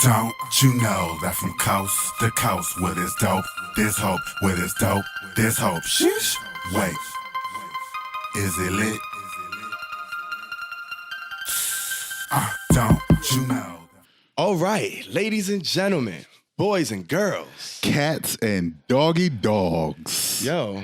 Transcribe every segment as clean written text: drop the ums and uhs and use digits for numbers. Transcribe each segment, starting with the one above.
Don't you know that from coast to coast, where there's dope, there's hope, where there's dope, there's hope. Sheesh. Wait, is it lit? Don't you know? All right, ladies and gentlemen, boys and girls, Cats and doggy dogs. yo,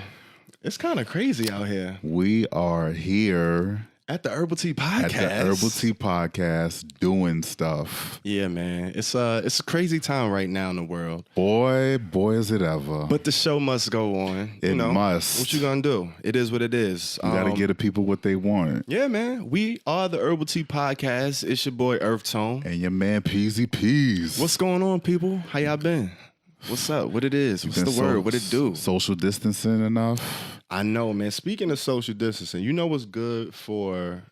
it's kind of crazy out here We are here at the Herbal Tea Podcast. at the Herbal Tea Podcast doing stuff. Yeah, man, it's a crazy time right now in the world. Boy, is it ever. But the show must go on. It must. What you gonna do? It is what it is. You gotta get the people what they want. Yeah, man. We are the Herbal Tea Podcast. It's your boy EarthTone. And your man Peasy Peas. What's going on, people? How y'all been? What's up? What it is? What's the word? What it do? Social distancing enough? I know, man. Speaking of social distancing, you know what's good for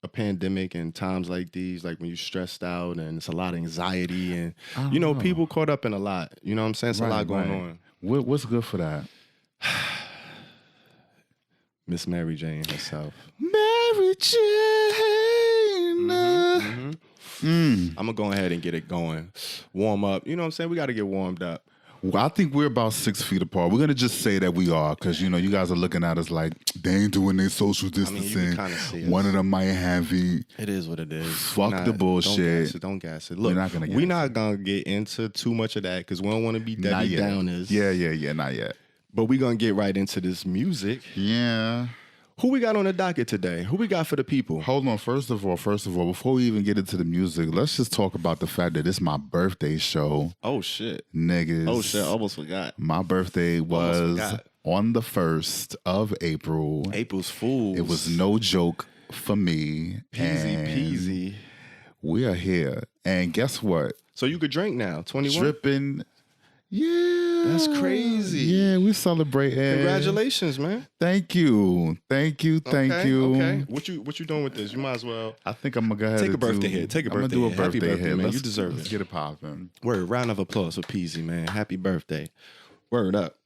a pandemic and times like these, like when you're stressed out and it's a lot of anxiety and, people caught up in a lot. You know what I'm saying? It's a lot going on. What's good for that? Miss Mary Jane herself. Mary Jane. I'm going to go ahead and get it going. Warm up. You know what I'm saying? We got to get warmed up. Well, I think we're about 6 feet apart. We're going to just say that we are because, you guys are looking at us like, they ain't doing their social distancing. you can kind of see us. One of them might have it. It is what it is. Fuck the bullshit. Don't gas it. Look, we're not going to get into too much of that because we don't want to be Debbie Downers. Yeah, not yet. But we're going to get right into this music. Yeah. Who we got on the docket today? Who we got for the people? Hold on. First of all, before we even get into the music, let's just talk about the fact that it's my birthday show. Oh, shit. Niggas. Oh, shit. I almost forgot. My birthday was on the 1st of April. April's Fools. It was no joke for me. Peasy. We are here. And guess what? So you could drink now, 21? Dripping. Yeah. That's crazy. Yeah, we celebrating. Congratulations, man. Thank you. Okay. What you doing with this? You might as well. I think I'm going to go ahead Take a and birthday hit. Take a birthday I'm going to do a hit. birthday Happy birthday, hit. man. You deserve Let's it. get it popping. Word. Round of applause for Peasy, man. Happy birthday. Word up.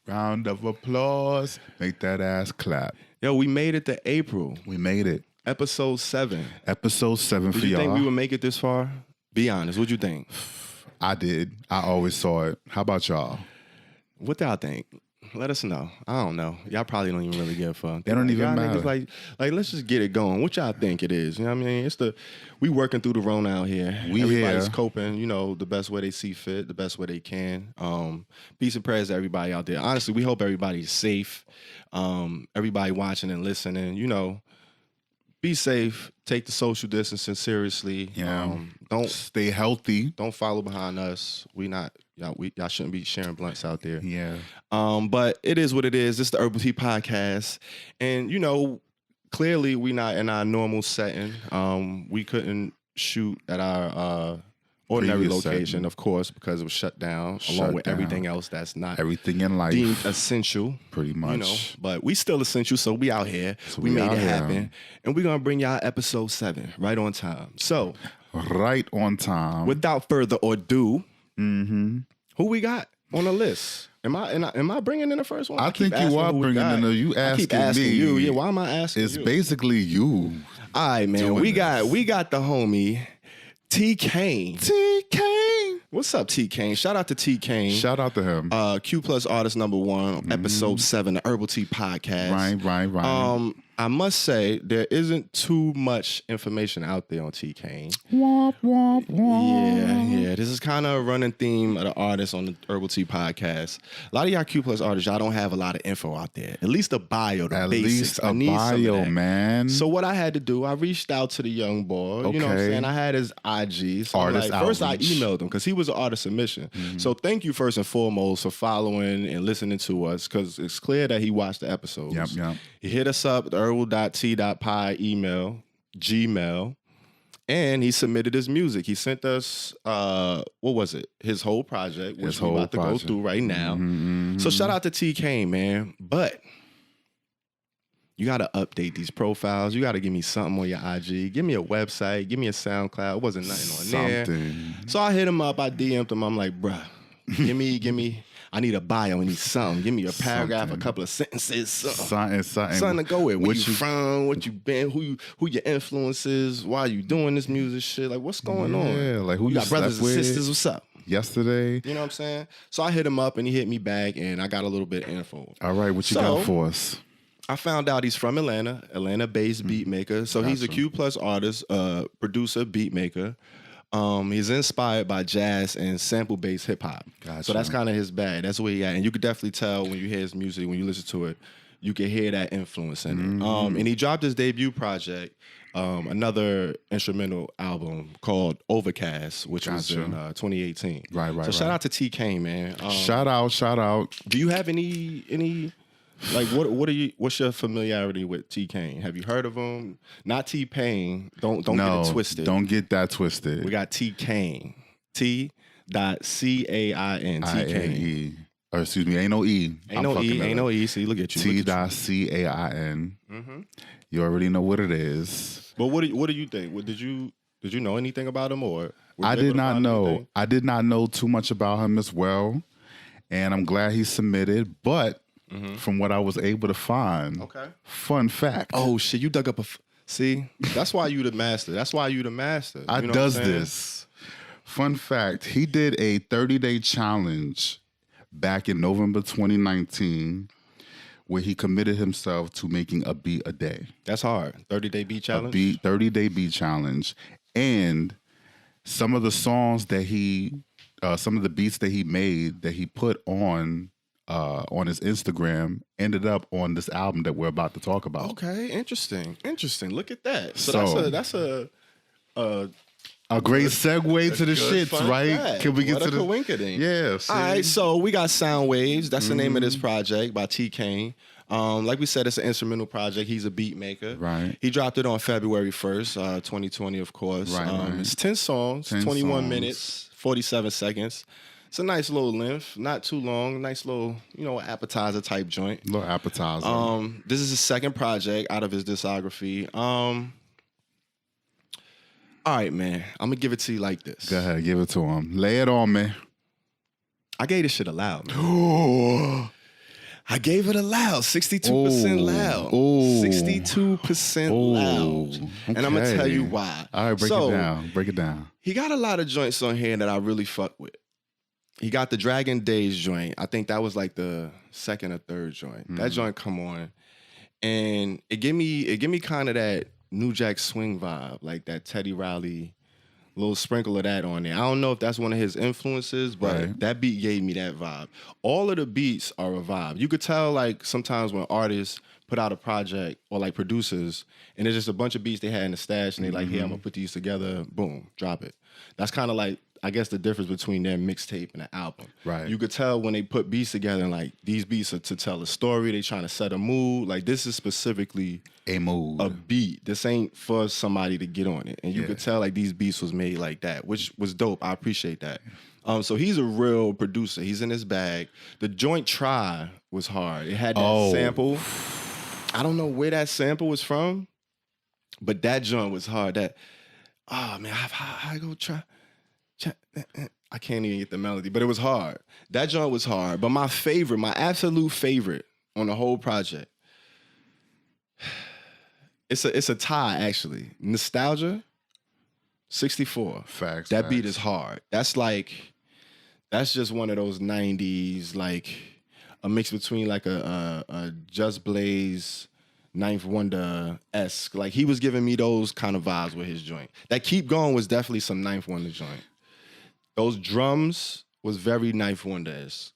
Round of applause. Make that ass clap. Yo, we made it to April. We made it. Episode 7. Episode 7 for y'all. Did you think we would make it this far? Be honest. What'd you think? I did. I always saw it. How about y'all? What y'all think? Let us know. I don't know. Y'all probably don't even really give a fuck. They don't even matter. Like, let's just get it going. What y'all think it is? You know what I mean? We working through the Rona out here. Everybody's coping, the best way they see fit, the best way they can. Peace and prayers to everybody out there. Honestly, we hope everybody's safe. Everybody watching and listening, be safe. Take the social distancing seriously. Yeah. Don't stay healthy. Don't follow behind us. Y'all shouldn't be sharing blunts out there. Yeah. But it is what it is. It's the Herbal Tea Podcast. And, clearly we not in our normal setting. We couldn't shoot at our ordinary Previous location, setting. Of course, because it was shut down, along with everything else that's not everything in life deemed essential. Pretty much. But we still essential, so we out here. So we made it happen. Here. And we're going to bring y'all episode 7 right on time. So, right on time. Without further ado, who we got on the list? Am I bringing in the first one? I think you are bringing in you asking, I keep asking me. you. Yeah, why am I asking it's you? It's basically you. All right, man. We got the homie T.Cain. T.Cain. What's up, T.Cain? Shout out to T.Cain. Shout out to him. Q Plus Artist #1, episode 7, the Herbal Tea Podcast. Right. I must say, there isn't too much information out there on T.Cain. Womp, womp, womp. Yeah. This is kind of a running theme of the artists on the Herbal Tea Podcast. A lot of y'all Q Plus artists, y'all don't have a lot of info out there. At least a bio, the basics. At least a bio, man. So what I had to do, I reached out to the young boy. Okay. You know what I'm saying? I had his IG. So first I emailed him because he was an artist submission. So thank you first and foremost for following and listening to us because it's clear that he watched the episodes. Yep. He hit us up, the herbal.t.pie email, Gmail, and he submitted his music. He sent us, what was it? His whole project, which we're about to go through right now. So shout out to T.Cain, man. But you got to update these profiles. You got to give me something on your IG. Give me a website. Give me a SoundCloud. It wasn't nothing on there. So I hit him up. I DM'd him. I'm like, bruh, give me. I need a bio. I need something. Give me a paragraph, a couple of sentences, something to go with. Where you from? What you been? Who your influences? Why you doing this music shit? Like, what's going on? Yeah, like who you got brothers and sisters? What's up? Yesterday. You know what I'm saying? So I hit him up and he hit me back and I got a little bit of info. All right, what you got for us? I found out he's from Atlanta-based beat maker. So he's a Q+ artist, producer, beat maker. He's inspired by jazz and sample-based hip-hop. Gotcha. So that's kind of his bag. That's where he at. And you could definitely tell when you hear his music, when you listen to it, you can hear that influence in it. And he dropped his debut project, another instrumental album called Overcast, which was in 2018. Right. So shout out to T.Cain, man. Shout out. Do you have any like what's your familiarity with T.Cain? Have you heard of him? Not T-Pain. Don't get it twisted. Don't get that twisted. We got T.Cain. T.Cain. T-Cain. Or excuse me, ain't no E. Ain't no E. See, look at you. T.Cain. You already know what it is. But what do you think? Did you know anything about him or? I did not know. Anything? I did not know too much about him as well, and I'm glad he submitted. But from what I was able to find, fun fact. Oh shit! You dug up see. That's why you the master. I does this. Fun fact: he did a 30-day challenge back in November 2019. Where he committed himself to making a beat a day. That's hard. 30-day beat challenge? 30-day beat challenge. And some of the songs that some of the beats that he made, that he put on his Instagram, ended up on this album that we're about to talk about. Okay, interesting. Look at that. So that's a great segue to the shits, right? Fact. Can we get to the coincidence? Yeah. See? All right, so we got Sound Waves. That's the name of this project by T.Cain. Like we said, it's an instrumental project. He's a beat maker. Right. He dropped it on February 1st, 2020, of course. Right. It's 10 songs, 21 minutes, 47 seconds. It's a nice little length, not too long. Nice little, appetizer type joint. Little appetizer. This is his second project out of his discography. All right, man. I'm going to give it to you like this. Go ahead. Give it to him. Lay it on me. I gave this shit a loud, man. I gave it a loud. 62% loud. 62% loud. Okay. And I'm going to tell you why. All right, break it down. He got a lot of joints on here that I really fuck with. He got the Dragon Days joint. I think that was like the second or third joint. That joint come on. And it give me kind of that New Jack Swing vibe, like that Teddy Riley, little sprinkle of that on there. I don't know if that's one of his influences, but that beat gave me that vibe. All of the beats are a vibe. You could tell like sometimes when artists put out a project or like producers and there's just a bunch of beats they had in the stash and they like, hey, I'm gonna put these together, boom, drop it. That's kind of like, I guess the difference between their mixtape and an album. Right. You could tell when they put beats together and like these beats are to tell a story, they trying to set a mood. Like this is specifically a mood. A beat. This ain't for somebody to get on it. And you could tell like these beats was made like that, which was dope. I appreciate that. So he's a real producer. He's in his bag. The joint Try was hard. It had that sample. I don't know where that sample was from, but that joint was hard. That, oh man, I go try. I can't even get the melody, but it was hard. That joint was hard. But my absolute favorite on the whole project, it's a tie actually. Nostalgia, 64. Facts. That beat is hard. That's just one of those 90s, like a mix between like a Just Blaze, Ninth Wonder-esque. Like he was giving me those kind of vibes with his joint. That Keep Going was definitely some Ninth Wonder joint. Those drums was very Ninth Wonder-esque.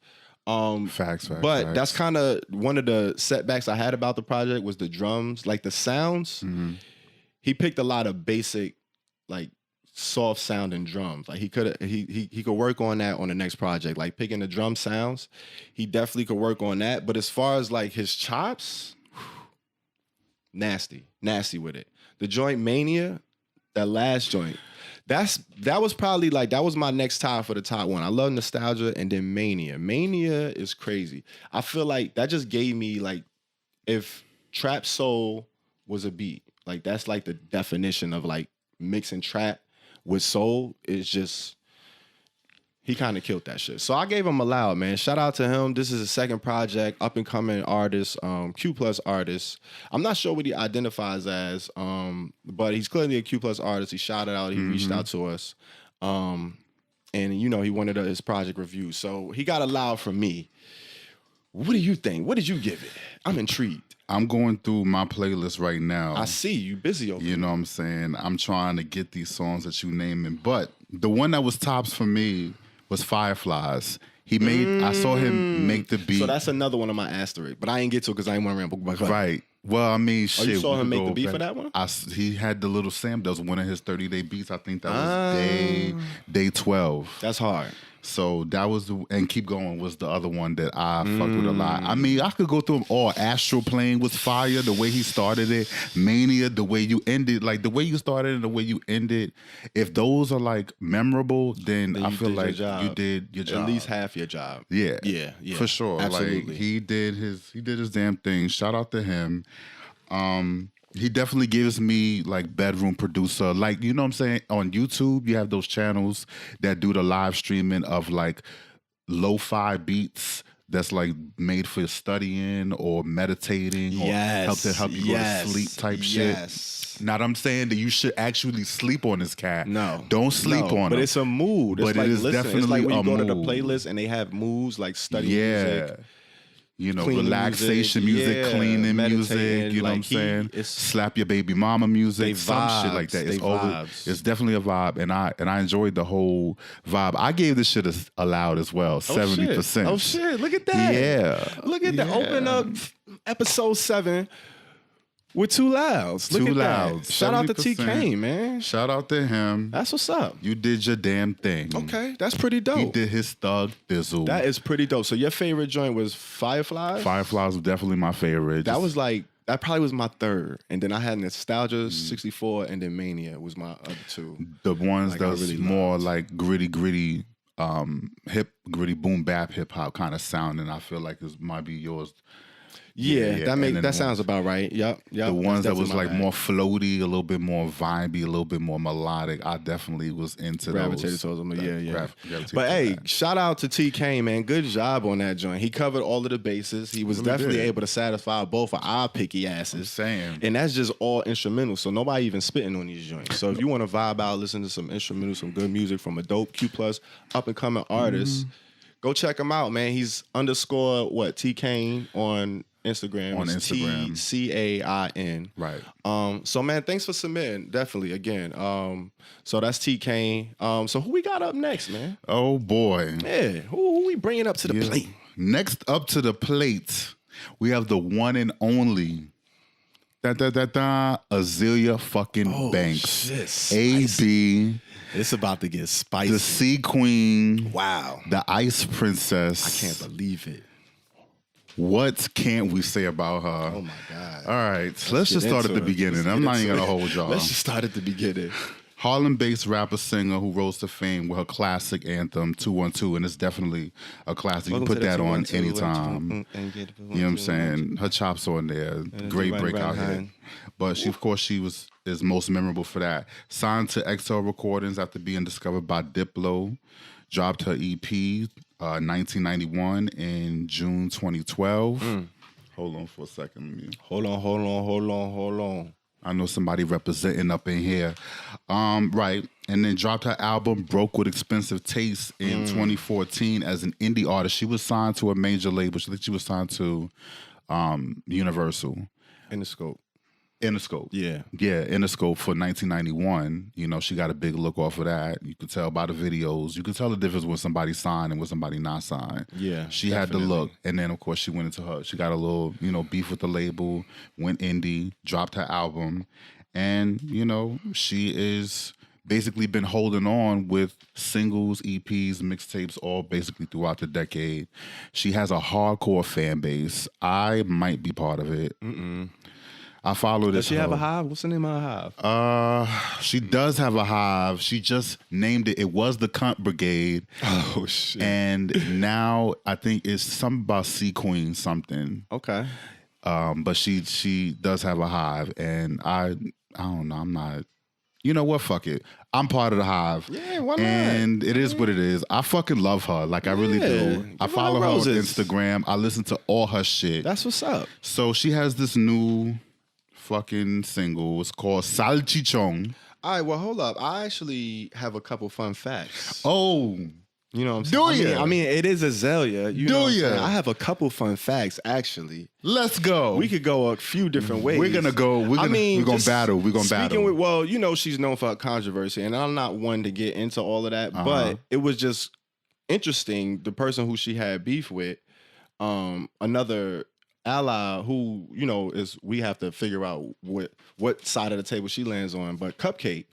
Facts. But that's kind of one of the setbacks I had about the project was the drums, like the sounds. He picked a lot of basic, like soft sounding drums. Like he could work on that on the next project. Like picking the drum sounds, he definitely could work on that. But as far as like his chops, nasty with it. The joint Mania, that last joint. That was probably like, that was my next tie for the top one. I love Nostalgia and then Mania. Mania is crazy. I feel like that just gave me like, if trap soul was a beat, like that's like the definition of like mixing trap with soul. It's just, He kind of killed that shit. So I gave him a loud, man. Shout out to him. This is his second project, up and coming artist, Q plus artist. I'm not sure what he identifies as, but he's clearly a Q plus artist. He shouted out, he reached out to us. And you know, he wanted his project review. So he got a loud from me. What do you think? What did you give it? I'm intrigued. I'm going through my playlist right now. I see you busy over You know what I'm saying? I'm trying to get these songs that you naming. But the one that was tops for me was Fireflies. He made. I saw him make the beat. So that's another one of my asterisks, but I ain't get to it because I ain't want to ramble. Right. Well, I mean, shit. You saw him make the beat for that one? He had the little Sam. That was one of his 30-day beats. I think that was day 12. That's hard. So that was and Keep Going was the other one that I fucked with a lot. I mean, I could go through them all. Astral Plane was fire. The way he started it, Mania, the way you ended, like the way you started and the way you ended. If those are like memorable, then I feel like you did your job. At least half your job. Yeah, for sure. Absolutely. Like he did his damn thing. Shout out to him. He definitely gives me like bedroom producer. Like, you know what I'm saying? On YouTube, you have those channels that do the live streaming of like lo-fi beats that's like made for studying or meditating or help you go to sleep type shit. Not I'm saying that you should actually sleep on this cat. No. Don't sleep on it. But it's a mood. It's but like, it is definitely it's like when you go mood. to the playlist and they have moods like study music. You know, relaxation music, cleaning music, you know like what I'm saying? Slap your baby mama music, some shit like that. It's definitely a vibe, and I enjoyed the whole vibe. I gave this shit a loud as well, 70%. Oh shit, look at that. Yeah. Look at that. Open up episode 7 with 2 louds. Look 2 at louds. That. Shout out to 70%. T.Cain, man. Shout out to him. That's what's up. You did your damn thing. Okay, that's pretty dope. He did his thug thizzle. That is pretty dope. So your favorite joint was Fireflies? Fireflies was definitely my favorite. That was like, that probably was my third. And then I had Nostalgia 64 and then Mania was my other 2. The ones like, that's really more like gritty, gritty boom bap hip hop kind of sound, and I feel like it might be yours. That sounds about right. Yep. The ones that was like more floaty, a little bit more vibey, a little bit more melodic. I definitely was into gravitated towards them. But hey, shout out to T.Cain, man. Good job on that joint. He covered all of the bases. He was definitely able to satisfy both of our picky asses. And that's just all instrumental. So nobody even spitting on these joints. So if you want to vibe out, listen to some instrumental, some good music from a dope Q plus up and coming artist, go check him out, man. He's _ T.Cain on Instagram. T.Cain. Right. So man, thanks for submitting. Definitely again. So that's T.Cain. So who we got up next, man? Oh boy. Yeah. Who we bringing up to the plate? Next up to the plate, we have the one and only Azealia fucking Banks. Shit, A.B. It's about to get spicy. The Sea Queen. Wow. The Ice Princess. I can't believe it. What can't we say about her? Oh my God. All right, let's just start at the beginning. I'm not even going to hold y'all. Let's just start at the beginning. Harlem-based rapper-singer who rose to fame with her classic anthem, 212, and it's definitely a classic. You put that on anytime. You know what I'm saying? Her chops on there. Great breakout hit. But she, of course, is most memorable for that. Signed to XL Recordings after being discovered by Diplo. Dropped her EP 1991 in June 2012. Hold on for a second. Hold on. I know somebody representing up in here. Right. And then dropped her album Broke with Expensive Taste in 2014 as an indie artist. She was signed to a major label. I think she was signed to Universal. Interscope. Yeah. Yeah, Interscope for 1991. You know, she got a big look off of that. You could tell by the videos. You could tell the difference when somebody signed and when somebody not signed. Yeah. She had the look. And then, of course, she went into she got a little, beef with the label, went indie, dropped her album. And, she is basically been holding on with singles, EPs, mixtapes, all basically throughout the decade. She has a hardcore fan base. I might be part of it. I follow this. Does she have a hive? What's the name of her hive? She does have a hive. She just named it. It was the Cunt Brigade. Oh shit! And now I think it's something about Sea Queen something. Okay. But she does have a hive, and I don't know. I'm not. you know what? Fuck it. I'm part of the Hive. Yeah, why not? And it is what it is. I fucking love her. Like, I really do. I follow her on Instagram. I listen to all her shit. That's what's up. So she has this new fucking single. It's called Salchichon. All right, well, hold up. I actually have a couple fun facts. Oh. You know what I'm saying? I mean, it is Azealia. I have a couple fun facts, actually. Let's go. We could go a few different ways. We're gonna go. We're gonna battle. We're gonna battle. Well, you know, she's known for her controversy, and I'm not one to get into all of that, but it was just interesting. The person who she had beef with, another ally who, you know, we have to figure out what side of the table she lands on. But Cupcake.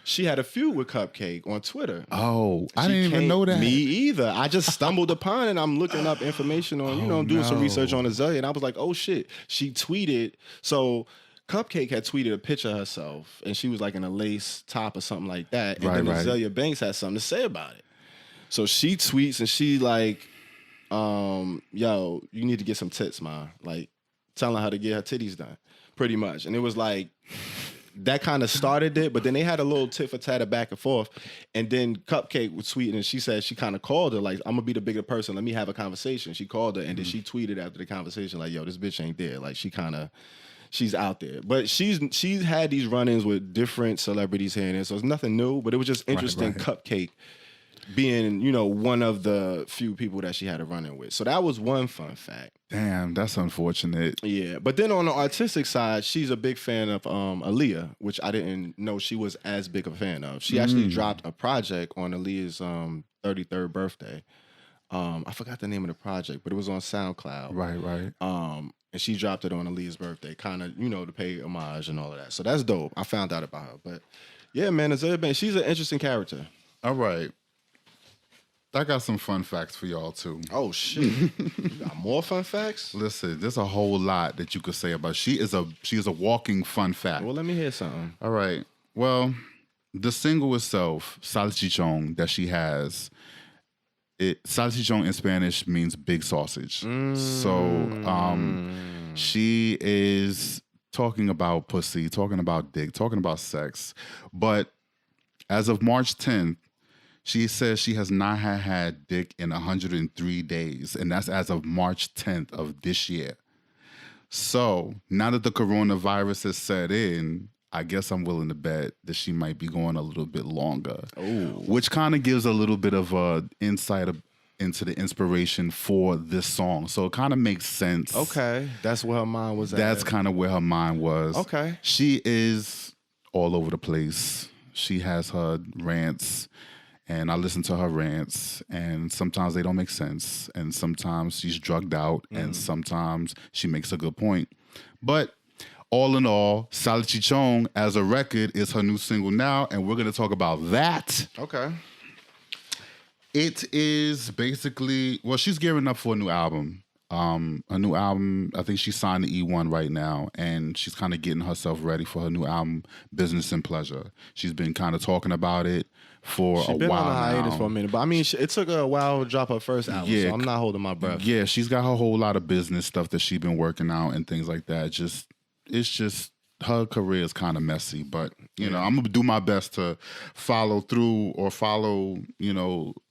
She had a feud with Cupcake on Twitter. Oh, I didn't even know that. Me either. I just stumbled upon it. And I'm looking up information on, doing some research on Azealia. And I was like, oh shit. She tweeted. So Cupcake had tweeted a picture of herself. And she was like in a lace top or something like that. And then Azealia Banks had something to say about it. So she tweets and she like, yo, you need to get some tits, ma. Like telling her to get her titties done. Pretty much. And it was like... That kind of started it, but then they had a little tit for tat back and forth. And then Cupcake was tweeting, and she said she kind of called her, like, I'm going to be the bigger person. Let me have a conversation. She called her, and then she tweeted after the conversation, like, yo, this bitch ain't there. Like, she's out there. But she's had these run-ins with different celebrities here and there, so it's nothing new, but it was just interesting Cupcake being, one of the few people that she had a run-in with. So that was one fun fact. Damn, that's unfortunate. Yeah, but then on the artistic side, she's a big fan of Aaliyah, which I didn't know she was as big a fan of. She actually dropped a project on Aaliyah's 33rd birthday. I forgot the name of the project, but it was on SoundCloud. Right. And she dropped it on Aaliyah's birthday, kind of, to pay homage and all of that. So that's dope. I found out about her. But yeah, man, Azealia Banks, she's an interesting character. All right. I got some fun facts for y'all too. Oh shit! You got more fun facts? Listen, there's a whole lot that you could say about. She is a walking fun fact. Well, let me hear something. All right. Well, the single itself, Salchichon, that she has, Salchichon in Spanish means big sausage. So, she is talking about pussy, talking about dick, talking about sex, but as of March 10th. She says she has not had dick in 103 days, and that's as of March 10th of this year. So now that the coronavirus has set in, I guess I'm willing to bet that she might be going a little bit longer, which kind of gives a little bit of a insight into the inspiration for this song. So it kind of makes sense. Okay, that's where her mind was at. That's kind of where her mind was. Okay. She is all over the place. She has her rants. And I listen to her rants, and sometimes they don't make sense, and sometimes she's drugged out, and sometimes she makes a good point. But all in all, Salchichon as a record is her new single now, and we're going to talk about that. Okay. It is basically, well, she's gearing up for a new album. A new album, I think she signed the E1 right now, and she's kind of getting herself ready for her new album, Business and Pleasure. She's been kind of talking about it for a while now. She's been on a hiatus for a minute, but I mean, it took her a while to drop her first album, so I'm not holding my breath. Yeah, she's got her whole lot of business stuff that she's been working out and things like that. It's just her career is kind of messy, but I'm gonna do my best to follow through or follow,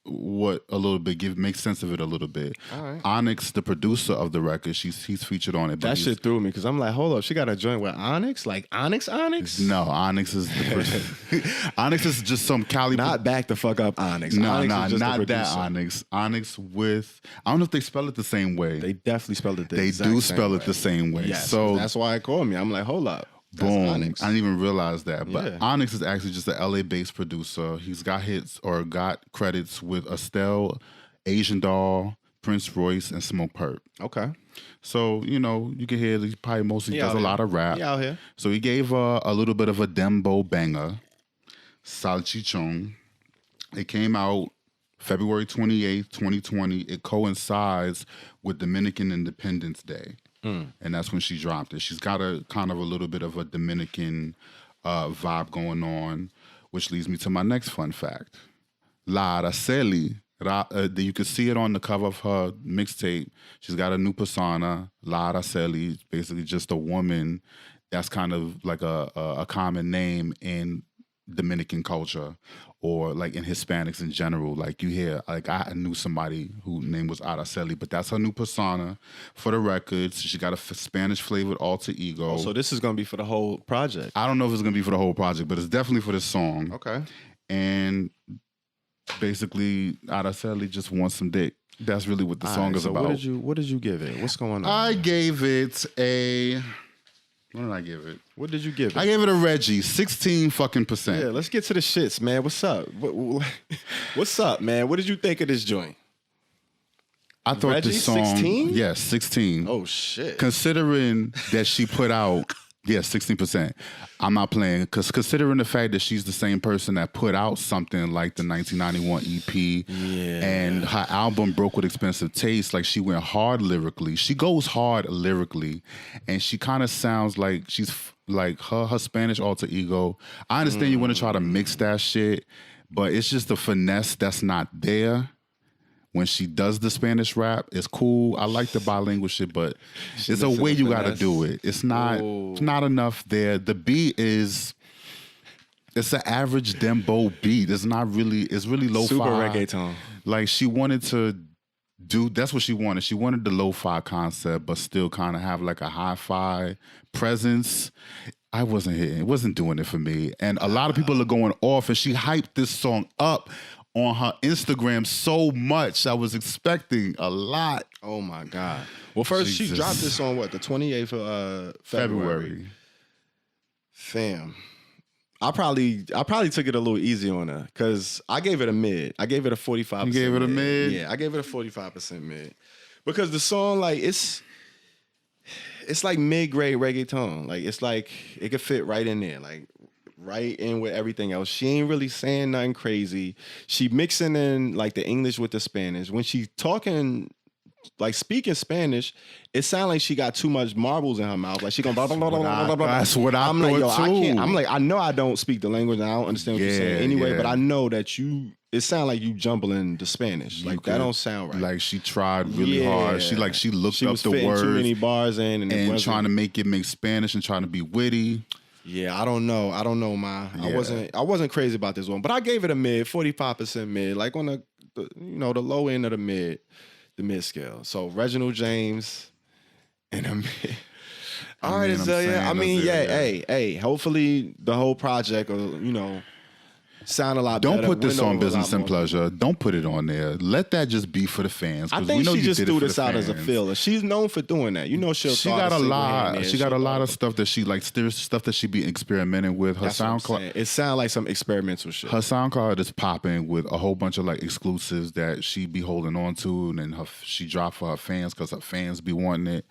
what a little bit make sense of it a little bit. All right. Onyx, the producer of the record, he's featured on it. That shit threw me because I'm like, hold up, she got a joint with Onyx, like Onyx. No, Onyx is the person. Onyx is just some Cali. Not back the fuck up Onyx. No, Onyx is not that Onyx. Onyx with, I don't know if they spell it the same way. They definitely spell it the same way. Yes, so that's why it called me. I'm like, hold up. Boom. Onyx. I didn't even realize that. But Onyx is actually just an LA-based producer. He's got hits or got credits with Estelle, Asian Doll, Prince Royce, and Smoke Perp. Okay. So, you can hear he probably mostly does a lot of rap. Yeah, out here. So he gave a little bit of a dembo banger, Salchichon. It came out February 28th, 2020. It coincides with Dominican Independence Day. And that's when she dropped it. She's got a kind of a little bit of a Dominican vibe going on, which leads me to my next fun fact. La Araceli, you can see it on the cover of her mixtape. She's got a new persona. La Araceli, basically just a woman that's kind of like a common name in Dominican culture or like in Hispanics in general. Like you hear, like I knew somebody whose name was Azealia, but that's her new persona for the records. She got a Spanish flavored alter ego. Oh, so this is gonna be for the whole project. I don't know if it's gonna be for the whole project, but it's definitely for this song. Okay. And basically, Azealia just wants some dick. That's really what the song is about. What did you give it? What's going on? I gave it a. What did I give it? What did you give it? I gave it a Reggie, 16%. Yeah, let's get to the shits, man. What's up? What's up, man? What did you think of this joint? I thought Reggie, this song, 16? yes, 16. Oh shit! Considering that she put out, 16%. I'm not playing because considering the fact that she's the same person that put out something like the 1991 EP, and her album Broke with Expensive Taste, like she went hard lyrically. She goes hard lyrically, and she kind of sounds like she's like her Spanish alter ego. I understand you want to try to mix that shit, but it's just the finesse that's not there. When she does the Spanish rap, it's cool. I like the bilingual shit, but it's a way you got to do it. It's not enough there. The beat it's an average dembo beat. It's really lo-fi. Super reggaeton. Like she wanted to do, that's what she wanted. She wanted the lo-fi concept, but still kind of have like a hi-fi presence. I wasn't hitting. It wasn't doing it for me. And a lot of people are going off, and she hyped this song up on her Instagram so much. I was expecting a lot. Oh my God. Well, first she dropped this on what, the 28th of February. Fam. I probably took it a little easy on her because I gave it a mid. I gave it a 45%. You gave it a mid? Yeah, I gave it a 45% mid. Because the song, like, it's like mid-grade reggaeton. Like, it's like it could fit right in there. Like, right in with everything else. She ain't really saying nothing crazy. She mixing in like the English with the Spanish. When she talking, like speaking Spanish, it sounds like she got too much marbles in her mouth. Like she going blah, blah, blah, blah, blah, blah. That's what I'm like, too. I can't. I'm like, I know I don't speak the language and I don't understand what you're saying anyway, but I know that it sounds like you jumbling the Spanish. Like that don't sound right. Like she tried really hard. She looked up the words. Too many bars in and trying to make Spanish and trying to be witty. Yeah, I don't know, Ma. Yeah. I wasn't crazy about this one, but I gave it a mid, 45% mid, like on the low end of the mid scale. So Reginald James and a mid. All right, Azealia. I mean, hey, hopefully the whole project will, sound a lot better. Don't put this on Business and Pleasure. Don't put it on there. Let that just be for the fans. I think she just threw this out as a filler. She's known for doing that. She got a lot of stuff that she like. There's stuff that she be experimenting with. Her SoundCloud. It sounds like some experimental shit. Her SoundCloud is popping with a whole bunch of like exclusives that she be holding on to, and then she dropped for her fans because her fans be wanting it.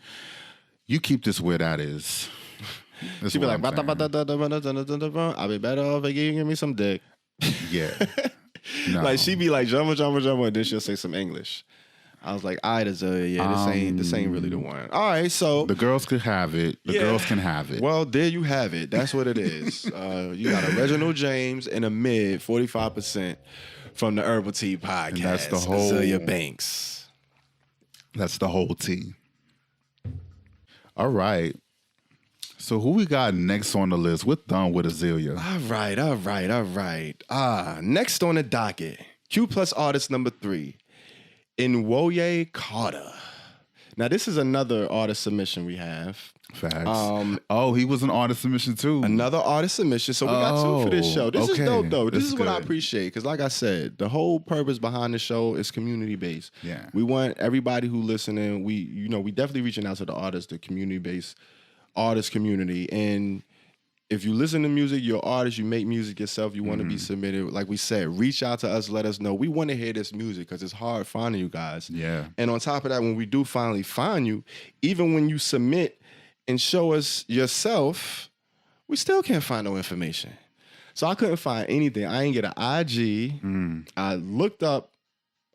You keep this where that is. She be like, I'll be better off if you give me some dick. Yeah. No. Like she be like jumbo, and then she'll say some English. I was like, all right, Azealia, this ain't really the one. All right, so the girls could have it. The girls can have it. Well, there you have it. That's what it is. You got a Reginald James and a mid 45% from the Herbal Tea Podcast. And that's the whole Azealia Banks. That's the whole tea. All right. So who we got next on the list? We're done with Azealia. All right. Next on the docket, Q+ artist number 3, Nwoye Carter. Now, this is another artist submission we have. Facts. He was an artist submission too. Another artist submission. So we got 2 for this show. This is dope, though. This is what I appreciate. Because like I said, the whole purpose behind the show is community-based. Yeah. We want everybody who listening, we definitely reaching out to the artists, the community-based artist community. And if you listen to music, you're an artist, you make music yourself, you want to be submitted, like we said, reach out to us, let us know. We want to hear this music because it's hard finding you guys. Yeah. And on top of that, when we do finally find you, even when you submit and show us yourself, we still can't find no information. So I couldn't find anything. I ain't get an IG. I looked up.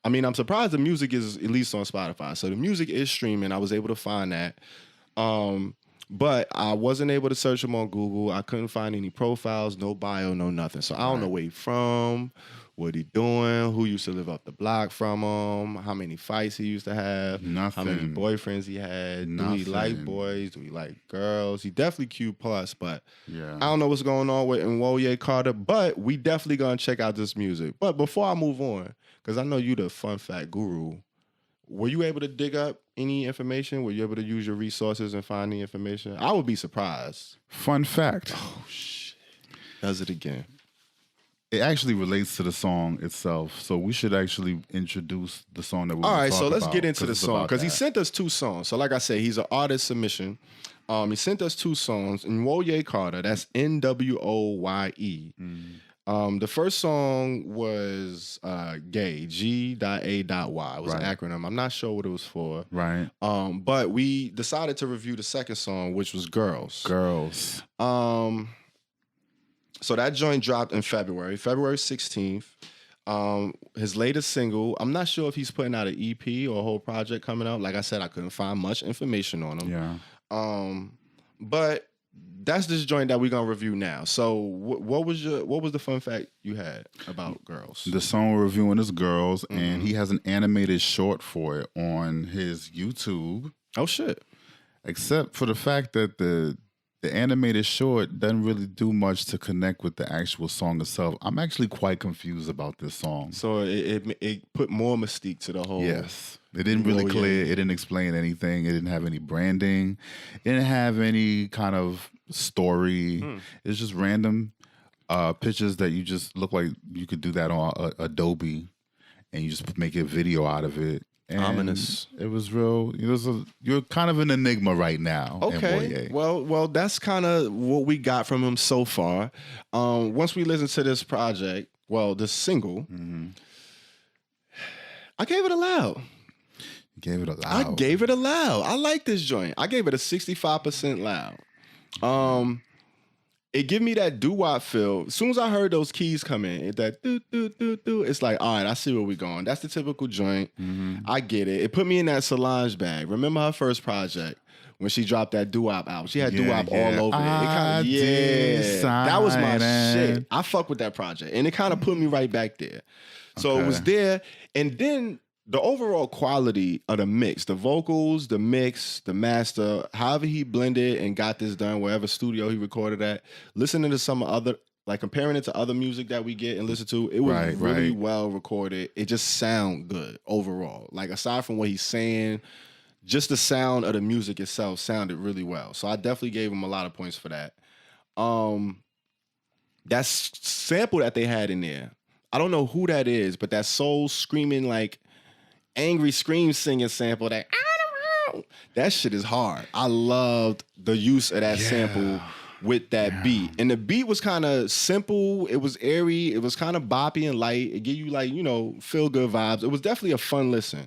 I'm surprised the music is at least on Spotify. So the music is streaming. I was able to find that. But I wasn't able to search him on Google. I couldn't find any profiles, no bio, no nothing. So I don't know where he from, what he doing, who used to live up the block from him, how many fights he used to have, Nothing. how many boyfriends he had. Nothing. Do he like boys? Do he like girls? He definitely Q+, but Yeah. I don't know what's going on with Nwoye Carter, but we definitely gonna check out this music. But before I move on, because I know you the fun fact guru, were you able to dig up any information? Were you able to use your resources and find the information? I would be surprised. Fun fact. Oh, shit. Does it again. It actually relates to the song itself. So we should actually introduce the song that we're All right, talk so let's about, get into the song. Because he that. sent us 2 songs. So like I said, he's an artist submission. He sent us 2 songs. Nwoye Carter, that's Nwoye. The first song was Gay, G.A.Y. It was an acronym. I'm not sure what it was for. Right. But we decided to review the second song, which was Girls. Girls. So that joint dropped in February 16th. His latest single, I'm not sure if he's putting out an EP or a whole project coming out. Like I said, I couldn't find much information on him. Yeah. But that's this joint that we're gonna review now. So what was the fun fact you had about Girls? The song we're reviewing is Girls, and he has an animated short for it on his YouTube. Oh shit. Except for the fact that the animated short doesn't really do much to connect with the actual song itself. I'm actually quite confused about this song. So it put more mystique to the whole. Yes. It didn't really clear. It didn't explain anything. It didn't have any branding. It didn't have any kind of story. It's just random pictures that you just look like you could do that on Adobe, and you just make a video out of it. And ominous. It was real. You're kind of an enigma right now. Okay. Nwoye. Well, that's kind of what we got from him so far. Once we listen to this project, this single, I gave it a loud. You gave it a loud. I gave it a loud. I like this joint. I gave it a 65% loud. It give me that doo-wop feel. As soon as I heard those keys come in, that do, it's like, all right, I see where we're going. That's the typical joint. I get it. It put me in that Solange bag. Remember her first project when she dropped that doo-wop album? She had doo-wop all over it. That was my shit. I fuck with that project. And it kind of put me right back there. So it was there. And then the overall quality of the mix, the vocals, the mix, the master, however he blended and got this done, wherever studio he recorded at, listening to some other, like comparing it to other music that we get and listen to, it was really well recorded. It just sound good overall. Like aside from what he's saying, just the sound of the music itself sounded really well. So I definitely gave him a lot of points for that. That sample that they had in there, I don't know who that is, but that soul screaming like angry scream singing sample, that shit is hard. I loved the use of that sample with that beat. And the beat was kind of simple. It was airy. It was kind of boppy and light. It gave you like, feel good vibes. It was definitely a fun listen.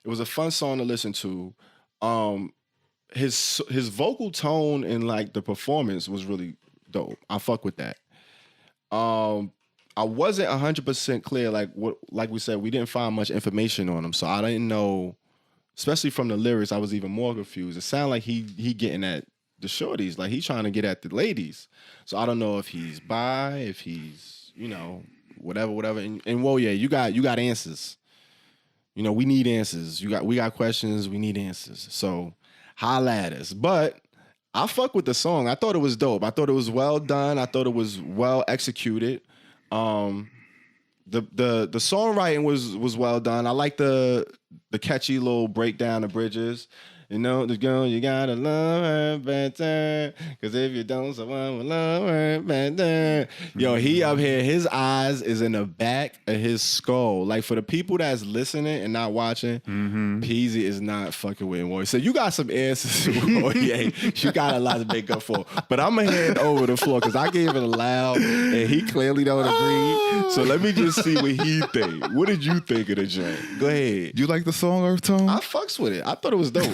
It was a fun song to listen to. His vocal tone and like the performance was really dope. I fuck with that. I wasn't 100% clear, like we said, we didn't find much information on him, so I didn't know, especially from the lyrics, I was even more confused. It sounded like he getting at the shorties, like he trying to get at the ladies. So I don't know if he's bi, if he's, whatever. And Nwoye, you got answers. We need answers. We got questions, we need answers. So holla at us. But I fuck with the song. I thought it was dope. I thought it was well done. I thought it was well executed. The songwriting was well done. I like the catchy little breakdown of bridges. The girl, you gotta love her better. Cause if you don't, someone will love her better. Yo, he up here, his eyes is in the back of his skull. Like for the people that's listening and not watching, Peasy is not fucking with Nwoye. So you got some answers to Nwoye. You got a lot to make up for. But I'm gonna hand over the floor because I gave it a loud and he clearly don't agree. So let me just see what he think. What did you think of the joint? Go ahead. You like the song, EarthTone? I fucks with it. I thought it was dope.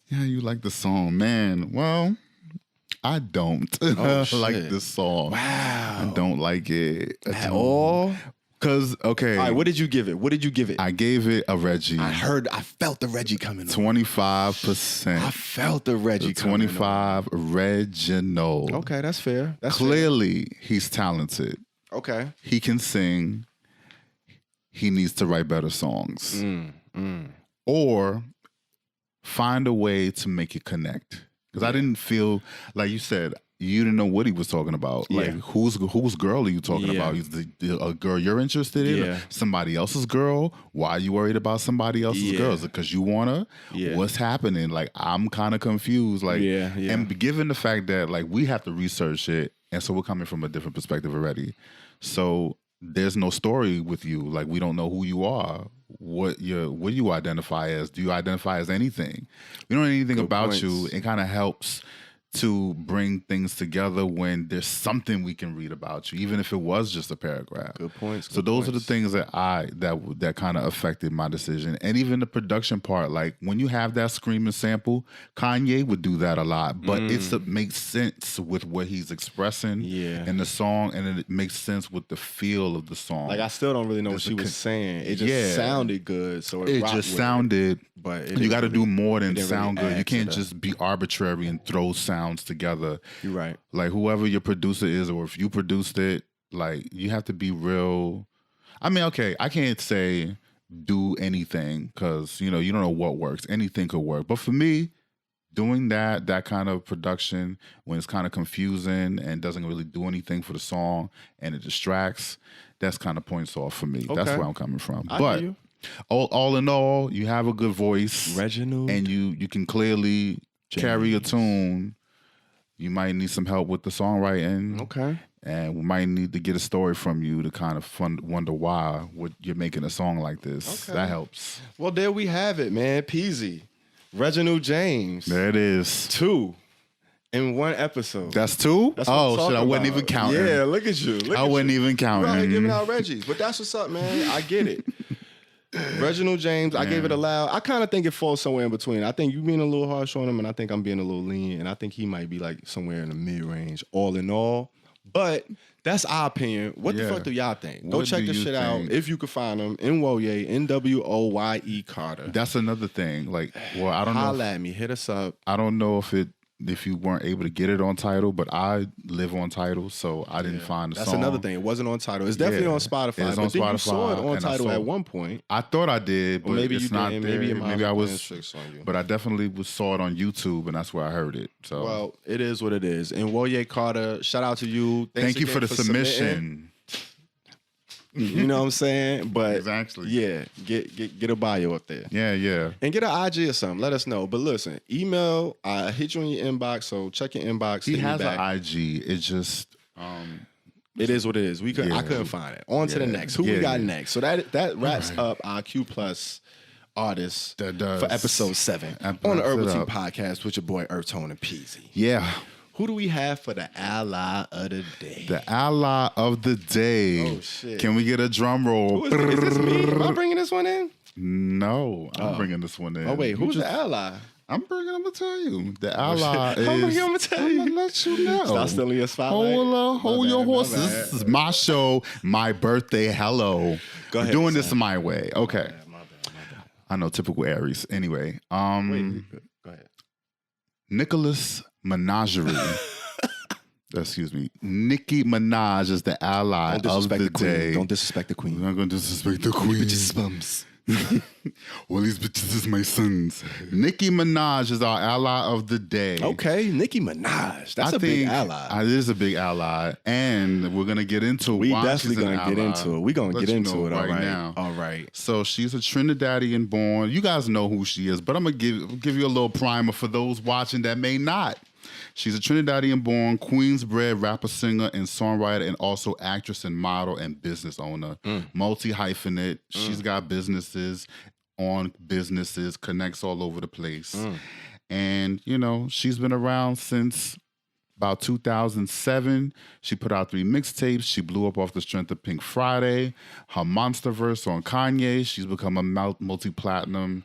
Yeah, you like the song, man. Well, I don't like this song. Wow. I don't like it at all. Because, okay. All right, what did you give it? I gave it a Reggie. I felt the Reggie coming 25%. I felt the Reggie coming 25 Reginald. Okay, that's fair. Clearly, he's talented. Okay. He can sing. He needs to write better songs. Or find a way to make it connect. Because I didn't feel, like you said, you didn't know what he was talking about. Like, whose girl are you talking about? Is a girl you're interested in? Somebody else's girl? Why are you worried about somebody else's girl? Is it because you want her? What's happening? Like, I'm kind of confused. Like, and given the fact that, like, we have to research it, and so we're coming from a different perspective already. So there's no story with you. Like, we don't know who you are. What you identify as? Do you identify as anything? We don't know anything about you. It kind of helps to bring things together when there's something we can read about you, even if it was just a paragraph. Good points. So those are the things that that kind of affected my decision. And even the production part, like when you have that screaming sample, Kanye would do that a lot, but it makes sense with what he's expressing in the song, and it makes sense with the feel of the song. Like, I still don't really know what she was saying. It just sounded good, so it just sounded. But you got to do more than sound really good. You can't just be arbitrary and throw sounds together. You're right. Like, whoever your producer is, or if you produced it, like, you have to be real. I mean, okay, I can't say do anything because, you don't know what works. Anything could work. But for me, doing that kind of production when it's kind of confusing and doesn't really do anything for the song and it distracts, that's kind of points off for me. Okay. That's where I'm coming from. But all in all, you have a good voice, Reginald, and you can clearly carry a tune. You might need some help with the songwriting. Okay. And we might need to get a story from you to kind of wonder why you're making a song like this. Okay. That helps. Well, there we have it, man. Peasy. Reginald James. There it is. 2 in 1 episode. That's 2? That's shit, I wasn't even counting. Yeah, look at you. I wasn't even counting. You're giving out Reggies. But that's what's up, man. I get it. Reginald James, I gave it a loud. I kind of think it falls somewhere in between. I think you being a little harsh on him, and I think I'm being a little lenient, and I think he might be like somewhere in the mid-range, all in all. But that's our opinion. What the fuck do y'all think? Go check this shit out if you can find him. Nwoye, Nwoye Carter. That's another thing. Like, well, I don't know. Holla at me. Hit us up. I don't know if you weren't able to get it on Tidal, but I live on Tidal, so I didn't find the song. That's another thing. It wasn't on Tidal. It's definitely on Spotify. It's on Spotify. You saw it on Tidal at one point. I thought I did, but maybe it's not there. Maybe I was, but I definitely saw it on YouTube, and that's where I heard it. So, well, it is what it is. And Nwoye Carter, shout out to you. Thank you for the submission. You know what I'm saying? But exactly. Yeah, get a bio up there. Yeah. And get an IG or something. Let us know. But listen, email, I hit you in your inbox, so check your inbox. He has an IG. It's just it is what it is. I couldn't find it. On to the next. Who we got next? So that wraps up our Q Plus artists for episode 7 on the Herbal Tea Podcast with your boy EarthTone and Peasy. Yeah. Who do we have for the ally of the day? The ally of the day. Oh, shit. Can we get a drum roll? Is this me? Am I bringing this one in? No, I'm bringing this one in. Oh, wait. Who's the ally? I'm going to tell you. The ally is... I'm going to tell you. I'm going to let you know. Stop stealing your spotlight. Hold your horses. This is my show, my birthday. Hello. Go ahead. We're doing this my way. Okay. My bad. I know, typical Aries. Anyway. Wait, go ahead. Nicholas Menagerie. Excuse me. Nicki Minaj is the ally of the day. Don't disrespect the queen. I'm not going to disrespect the queen. Bitches bums. Well, these bitches is my sons. Nicki Minaj is our ally of the day. Okay, Nicki Minaj. That's a big ally. It is a big ally. And we're going to get into We definitely going to get into it. We're going to get into it right now. All right. So she's a Trinidadian born. You guys know who she is, but I'm going to give you a little primer for those watching that may not. She's a Trinidadian-born, Queens-bred rapper, singer, and songwriter, and also actress and model and business owner. Multi-hyphenate. She's got businesses, connects all over the place. And, she's been around since about 2007. She put out 3 mixtapes. She blew up off the strength of Pink Friday. Her Monsterverse on Kanye. She's become a multi-platinum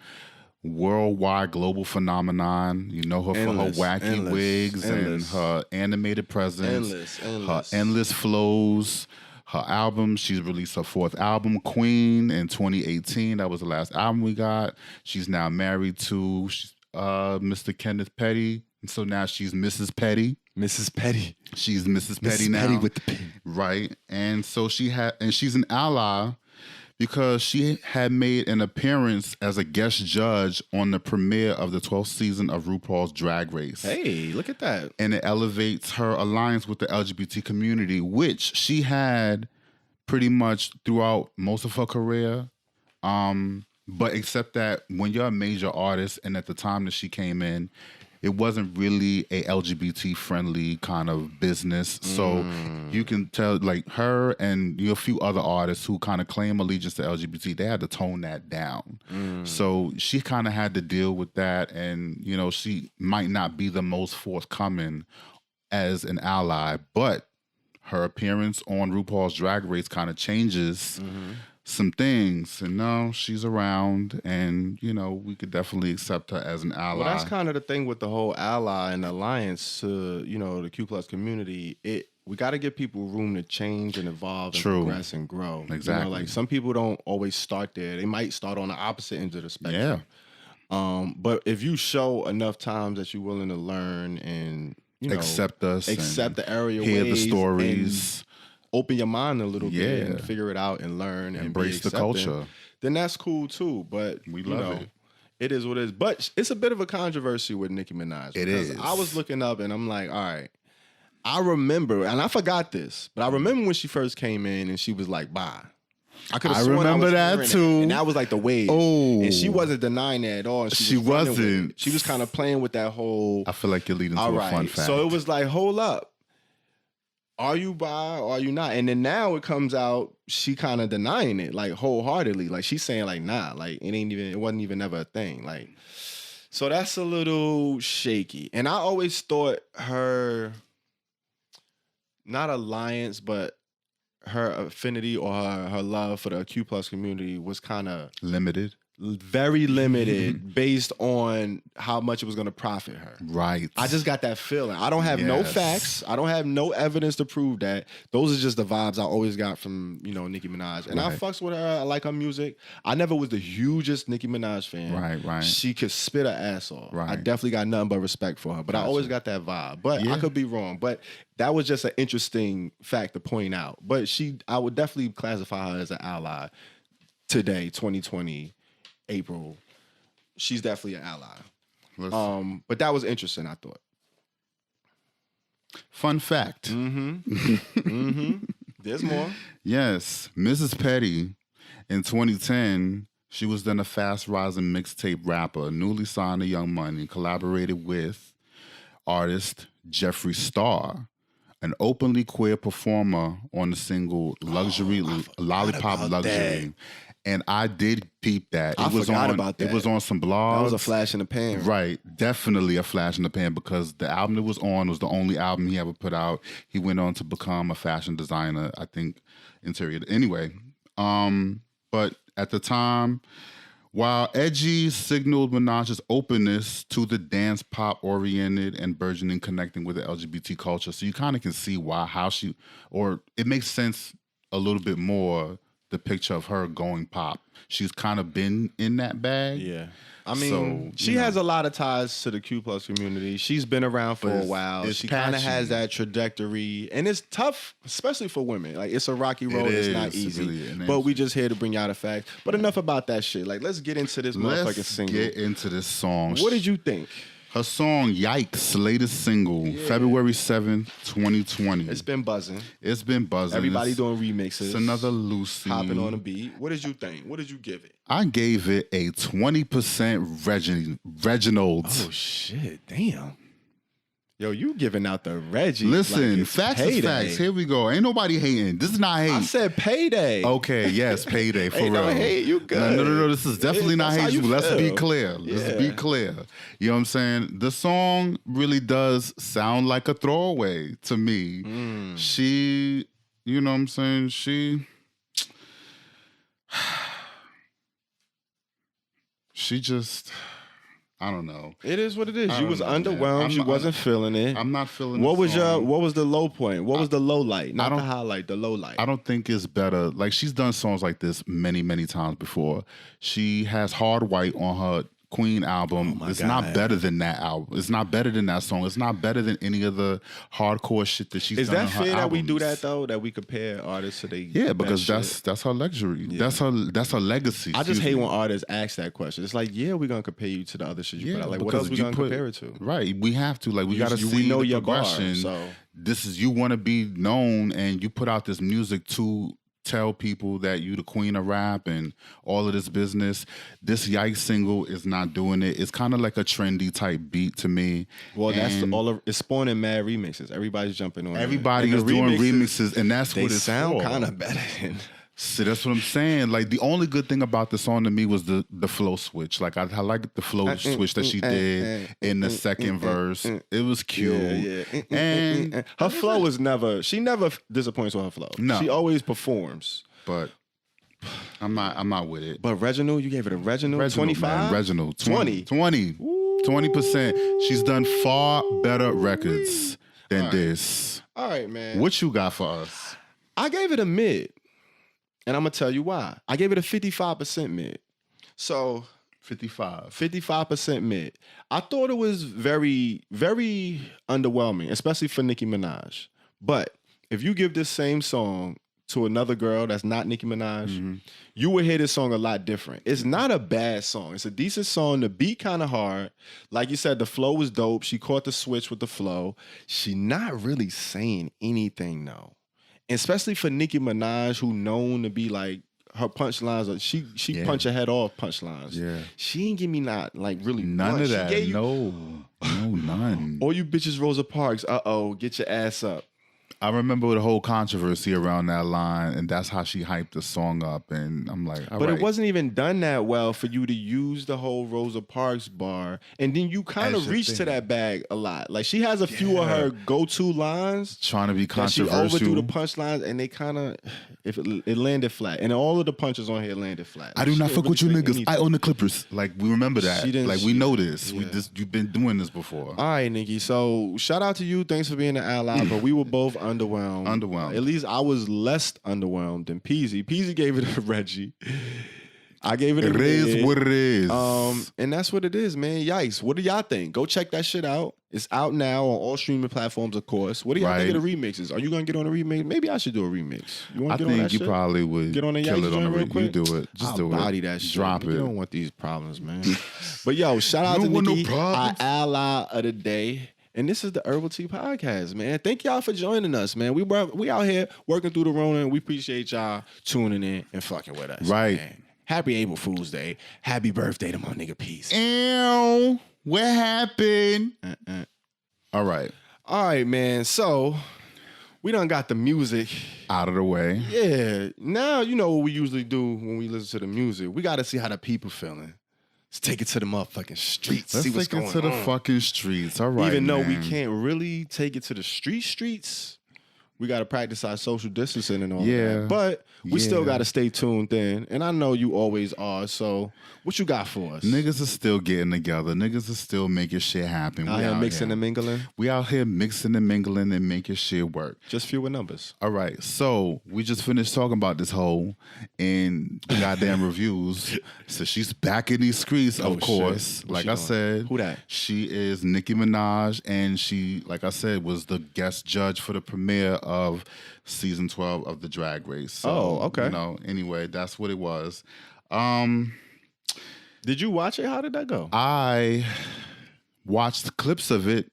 worldwide global phenomenon. You know her for her wacky wigs and her animated presence, her endless flows, her album. She's released her 4th album, Queen, in 2018. That was the last album we got. She's now married to Mr. Kenneth Petty. And so now she's Mrs. Petty. Mrs. Petty. She's Mrs. Petty now. Petty with the pen. Right. And so she's an ally because she had made an appearance as a guest judge on the premiere of the 12th season of RuPaul's Drag Race. Hey, look at that. And it elevates her alliance with the LGBT community, which she had pretty much throughout most of her career. But except that when you're a major artist, and at the time that she came in, it wasn't really a LGBT friendly kind of business. So you can tell, like, her and a few other artists who kind of claim allegiance to LGBT, they had to tone that down. So she kind of had to deal with that. And, she might not be the most forthcoming as an ally, but her appearance on RuPaul's Drag Race kind of changes some things, and now she's around, and we could definitely accept her as an ally. Well, that's kind of the thing with the whole ally and alliance to the Q+ community. We got to give people room to change and evolve and progress and grow. Exactly. Like some people don't always start there; they might start on the opposite end of the spectrum. Yeah. But if you show enough times that you're willing to learn and accept us, accept the area, hear the stories. Open your mind a little bit and figure it out and learn and embrace the culture. Then that's cool too. But we love it. It is what it is. But it's a bit of a controversy with Nicki Minaj. It is. I was looking up and I'm like, all right. I remember, and I forgot this, but I remember when she first came in and she was like, bye. I remember that too. And that was like the wave. Oh. And she wasn't denying that at all. She wasn't. She was kind of playing with that whole. I feel like you're leading to a fun fact. So it was like, hold up. Are you bi or are you not? And then now it comes out, she kind of denying it, like wholeheartedly. Like she's saying like, nah, like it wasn't even ever a thing. Like, so that's a little shaky. And I always thought her, not alliance, but her affinity or her love for the Q+ community was kind of limited. Very limited based on how much it was going to profit her. Right. I just got that feeling. I don't have no facts. I don't have no evidence to prove that. Those are just the vibes I always got from, Nicki Minaj. And I fucks with her. I like her music. I never was the hugest Nicki Minaj fan. Right. She could spit her ass off. Right. I definitely got nothing but respect for her. But I always got that vibe. But I could be wrong. But that was just an interesting fact to point out. But I would definitely classify her as an ally today, 2020. April, she's definitely an ally. But that was interesting, I thought. Fun fact. There's more. Yes, Mrs. Petty in 2010, she was then a fast-rising mixtape rapper, newly signed to Young Money, collaborated with artist Jeffree Star, an openly queer performer on the single Lollipop Luxury. That. And I did peep that. I forgot about that. It was on some blogs. That was a flash in the pan. Right. Definitely a flash in the pan because the album it was on was the only album he ever put out. He went on to become a fashion designer, I think, interior. Anyway, but at the time, while Edgy signaled Minaj's openness to the dance pop oriented and burgeoning connecting with the LGBT culture. So you kind of can see it makes sense a little bit more, the picture of her going pop. She's kind of been in that bag. Yeah. I mean, she has a lot of ties to the Q+ community. She's been around for a while. She kind of has that trajectory. And it's tough, especially for women. Like, it's a rocky road. It's not easy. Really, but we just here to bring y'all the facts. But enough about that shit. Like, let's get into this motherfucking single. Let's get into this song. What did you think? Her song, Yikes, latest single, February 7th, 2020. It's been buzzing. Everybody doing remixes. It's another Lucy. Hopping on a beat. What did you think? What did you give it? I gave it a 20% Reginald. Oh, shit. Damn. Yo, you giving out the Reggie. Listen, like facts is facts. Here we go. Ain't nobody hating. This is not hate. I said payday. Okay, yes, payday for Ain't real. No hate, you good. No. This is definitely not hate. Let's be clear. Let's be clear. You know what I'm saying? The song really does sound like a throwaway to me. She, you know what I'm saying? She just, I don't know. It is what it is. You was know, underwhelmed. You wasn't feeling it. I'm not feeling. What was the low point? What was the low light? Not the highlight, the low light. I don't think it's better. Like, she's done songs like this many, many times before. She has Hard White on her Queen album. It's not better than that album. It's not better than that song. It's not better than any of the hardcore shit that she's done. Is that fair that we do that though? That we compare artists to they because that's her luxury. Yeah. That's her legacy. I just hate when artists ask that question. It's like, yeah, we're gonna compare you to the other shit you put out. Like, what else we gonna compare it to? Right. We have to. Like, we gotta see we know the your progression. Bar, so. This is, you want to be known, and you put out this music to tell people that you the queen of rap and all of this business. This Yikes single is not doing it. It's kind of like a trendy type beat to me. Well, it's spawning mad remixes. Everybody's jumping on. Everybody is doing remixes, and that's what it's sound kind of better than. See, that's what I'm saying. Like, the only good thing about the song to me was the flow switch. Like, I like the flow switch that she did in the second verse. It was cute. Yeah. And her flow she never disappoints with her flow. No. She always performs. But I'm not with it. But Reginald, you gave it a Reginald 25? Reginald 20. 20%. She's done far better records than this. All right, man. What you got for us? I gave it a mid. And I'm going to tell you why. I gave it a 55% mid. So 55% mid. I thought it was very, very underwhelming, especially for Nicki Minaj. But if you give this same song to another girl that's not Nicki Minaj, you would hear this song a lot different. It's not a bad song. It's a decent song. The beat kind of hard. Like you said, the flow was dope. She caught the switch with the flow. She not really saying anything, though. Especially for Nicki Minaj, who known to be like, her punchlines, she punch her head off punchlines. Yeah. She ain't give me really none of that. No, none. All you bitches Rosa Parks, get your ass up. I remember the whole controversy around that line, and that's how she hyped the song up. And I'm like, but it wasn't even done that well for you to use the whole Rosa Parks bar, and then you kind of reach to that bag a lot. Like, she has a few of her go-to lines, trying to be controversial. She overdo the punchlines, and they kind of it landed flat. And all of the punches on here landed flat. I do not fuck with you niggas. I own the Clippers. Like, we remember that. Like, we know this. Yeah. You've been doing this before. All right, Nicki. So shout out to you. Thanks for being an ally. But we were both underwhelmed. At least I was less underwhelmed than Peasy. Peasy gave it a Reggie. I gave it a It is what it is. And that's what it is, man. Yikes. What do y'all think? Go check that shit out. It's out now on all streaming platforms, of course. What do y'all think of the remixes? Are you going to get on a remix? Maybe I should do a remix. You want to get on that shit? I think you probably would get on a kill it on a real quick? You do it. Just do it. Body that shit. Drop it. You don't want these problems, man. But yo, shout out to Nicki, our ally of the day. And this is the Herbal Tea Podcast, man. Thank y'all for joining us, man. We out here working through the Rona, and we appreciate y'all tuning in and fucking with us. Right. Man. Happy April Fool's Day. Happy birthday to my nigga Peace. Ew. What happened? All right, man. So we done got the music out of the way. Yeah. Now you know what we usually do when we listen to the music. We got to see how the people feeling. Let's take it to the motherfucking streets. Let's see what's going on. Take it to the fucking streets. All right, Even though we can't really take it to the streets, we got to practice our social distancing and all that. But we still got to stay tuned in. And I know you always are. So what you got for us? Niggas are still getting together. Niggas are still making shit happen. We out mixing and mingling? We out here mixing and mingling and making shit work. Just fewer numbers. All right. So we just finished talking about this hoe and goddamn reviews. So she's back in these streets, of course. Like I said. Who that? She is Nicki Minaj. And she, like I said, was the guest judge for the premiere of season 12 of the Drag Race. So, okay. Anyway, that's what it was. Did you watch it? How did that go? I watched clips of it.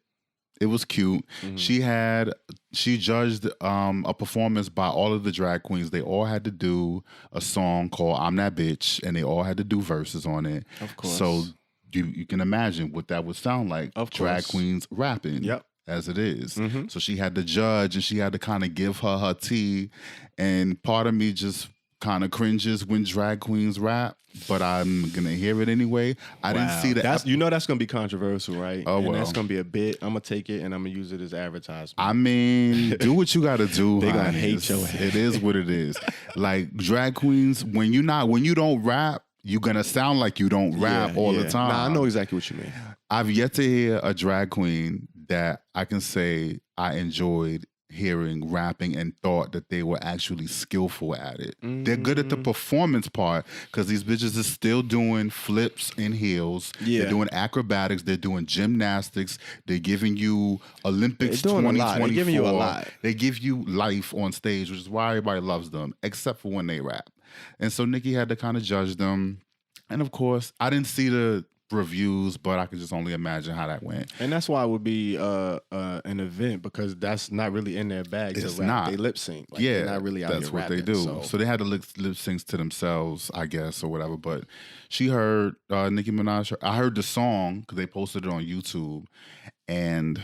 It was cute. Mm-hmm. She judged a performance by all of the drag queens. They all had to do a song called I'm That Bitch, and they all had to do verses on it. Of course. So you can imagine what that would sound like. Of course. Drag queens rapping. Yep. As it is. Mm-hmm. So she had to judge, and she had to kind of give her tea. And part of me just kind of cringes when drag queens rap, but I'm gonna hear it anyway. I didn't see that. That's gonna be controversial, right? Oh, well. And that's gonna be a bit. I'm gonna take it and I'm gonna use it as advertisement. I mean, do what you gotta do. They gonna hate your ass. It is what it is. Like drag queens, when you don't rap, you're gonna sound like you don't rap all the time. Nah, I know exactly what you mean. I've yet to hear a drag queen that I can say I enjoyed hearing rapping and thought that they were actually skillful at it. They're good at the performance part because these bitches are still doing flips and heels. Yeah. They're doing acrobatics. They're doing gymnastics. They're giving you Olympics 2024. They're giving you a lot. They give you life on stage, which is why everybody loves them, except for when they rap. And so Nicki had to kind of judge them. And of course, I didn't see the reviews, but I could just only imagine how that went. And that's why it would be an event because that's not really in their bag. It's to rap. not. They lip sync. Like, Yeah, they're not really out that's here what rapping, they do. So they had to lip syncs to themselves, I guess, or whatever. But she heard Nicki Minaj. I heard the song because they posted it on YouTube, and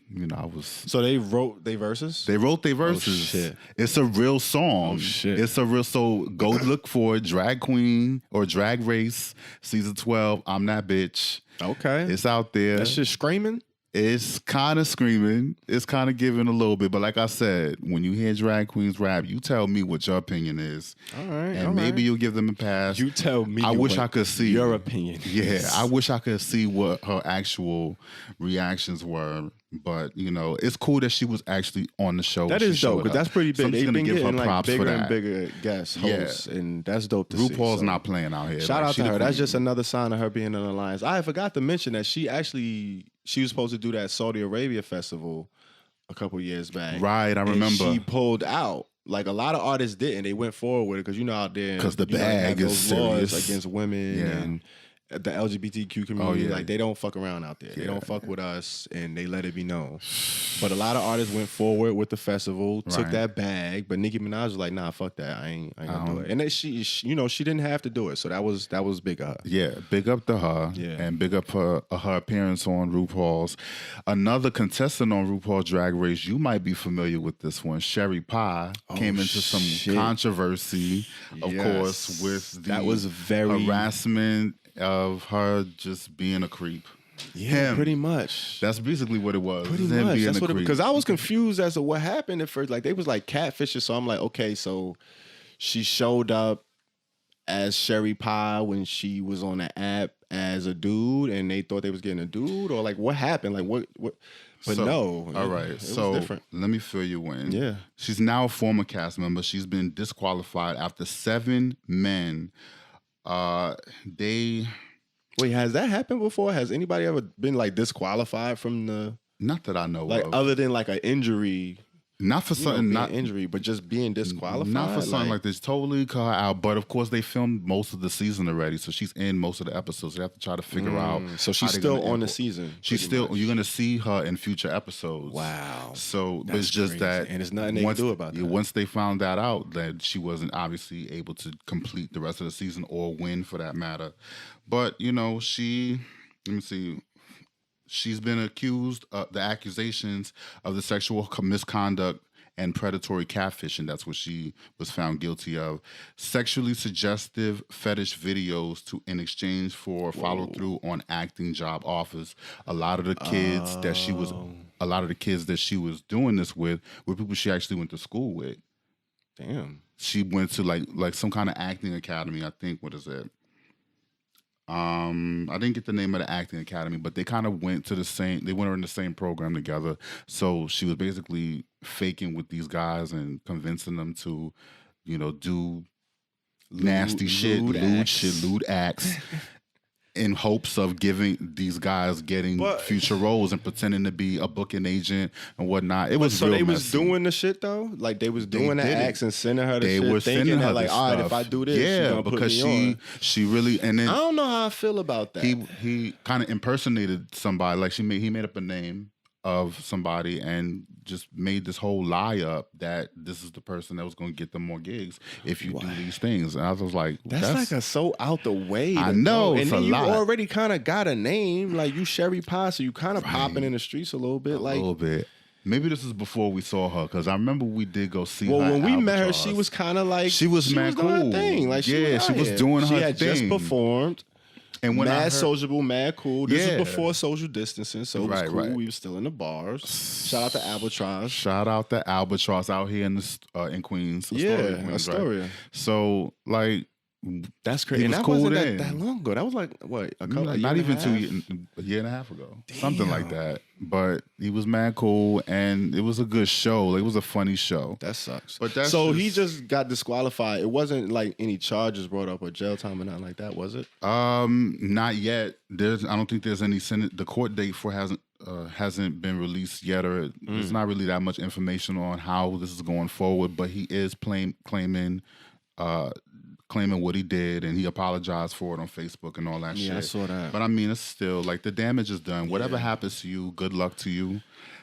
you know, I was. So they wrote their verses? They wrote their verses. Oh, shit. It's a real song. Oh, shit. It's a real. So go look for it. Drag Queen or Drag Race season 12. I'm that bitch. Okay. It's out there. That shit screaming? It's kind of screaming. It's kind of giving a little bit. But like I said, when you hear drag queens rap, you tell me what your opinion is. All right. And maybe you'll give them a pass. You tell me. I wish I could see your opinion. Yeah, I wish I could see what her actual reactions were. But you know, it's cool that she was actually on the show. That is dope because that's pretty big. So They've been give her getting like props bigger for and that. bigger guest hosts, and that's dope to see. RuPaul's not playing out here. Shout Like, out she to the her. That's queen. just another sign of her being in an alliance. I forgot to mention that she was supposed to do that Saudi Arabia festival a couple years back. Right, I and remember. she pulled out. Like a lot of artists didn't. They went forward with it because out there because the you know, they have bag is those laws serious against women and the LGBTQ community. Like they don't fuck around out there. They don't fuck with us, and they let it be known. But a lot of artists went forward with the festival, took that bag. But Nicki Minaj was like, "Nah, fuck that. I ain't gonna do it." And then she didn't have to do it, so that was big of her. Yeah, big up to her, and big up her appearance on RuPaul's. Another contestant on RuPaul's Drag Race, you might be familiar with this one. Sherry Pie came into some controversy, of course, with the that was very harassment of her just being a creep. Yeah, pretty much. That's basically what it was. Pretty him much. being That's a what creep. because I was confused as to what happened at first. Like they was like catfishing, so I'm like, okay, so she showed up as Sherry Pie when she was on the app as a dude, and they thought they was getting a dude, or like what happened? Like what? But no. All right. It so was different. let me fill you in. Yeah. She's now a former cast member. She's been disqualified after 7 men. Wait, has that happened before? Has anybody ever been like disqualified from the? Not that I know like of. other than like an injury. Not for something, not injury, but just being disqualified. Not for something like this. Totally cut her out. But of course, they filmed most of the season already, so she's in most of the episodes. So they have to try to figure out. So she's still on the season. She's still. Much. You're gonna see her in future episodes. Wow. So That's it's just crazy. that, and it's nothing they can do about that. Once they found that out, that she wasn't obviously able to complete the rest of the season or win for that matter. But you know, let me see. She's been accused of the accusations of the sexual misconduct and predatory catfishing. That's what she was found guilty of. Sexually suggestive fetish videos in exchange for follow through on acting job offers. A lot of the kids that she was doing this with were people she actually went to school with. Damn. She went to like some kind of acting academy. I think, what is it? I didn't get the name of the acting academy, but they kind of went in the same program together. So she was basically faking with these guys and convincing them to, do nasty shit, lewd acts in hopes of getting future roles and pretending to be a booking agent and whatnot. It was so real they messy. was doing the shit though, like they was doing the acts and sending her the they shit. were sending her like, all right, if I do this, she's gonna because put me on. she really, and then I don't know how I feel about that. He kind of impersonated somebody. Like he made up a name of somebody and just made this whole lie up that this is the person that was going to get them more gigs if you do these things. And I was like, that's like so out the way. I know, and it's then a you lot. already kind of got a name, like you Sherry Pie, so you kind of popping in the streets a little bit, a little bit. Maybe this is before we saw her, because I remember we did go see her. Well, when we met her, Albatross. she was kind of like she was mad doing cool. her thing. Like she was doing her thing. She had just performed. And when mad sociable, mad cool. This was before social distancing, so it was cool. Right. We were still in the bars. Shout out to Albatross. Shout out to Albatross out here in Queens. Astoria. Right? So, like, That's crazy. He And was that cool wasn't then. that long ago. That was like, what, a couple Not year and even a 2 half? years, a year and a half ago. Something like that. But he was mad cool, and it was a good show. Like, it was a funny show. That sucks. But that's so he just got disqualified. It wasn't like any charges brought up or jail time or nothing like that, was it? Not yet. I don't think there's any the court date for hasn't been released yet, or there's not really that much information on how this is going forward. But he is claiming what he did, and he apologized for it on Facebook and all that shit. Yeah, I saw that. But I mean, it's still like the damage is done. Whatever happens to you, good luck to you.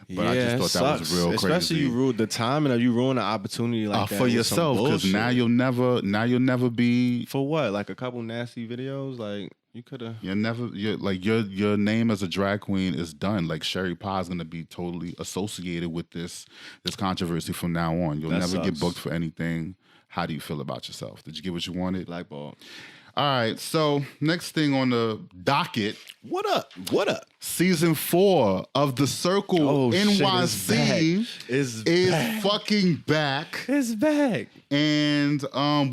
But I just thought that was real crazy. Especially you ruined the timing of you ruined the opportunity like that for yourself, because now you'll never be for what, like a couple nasty videos, like you could have. Your name as a drag queen is done. Like Sherry Pie is gonna be totally associated with this controversy from now on. You'll never get booked for anything. How do you feel about yourself? Did you get what you wanted? Blackball. All right, so next thing on the docket. What up? What up? Season 4 of The Circle NYC is fucking back. It's back. And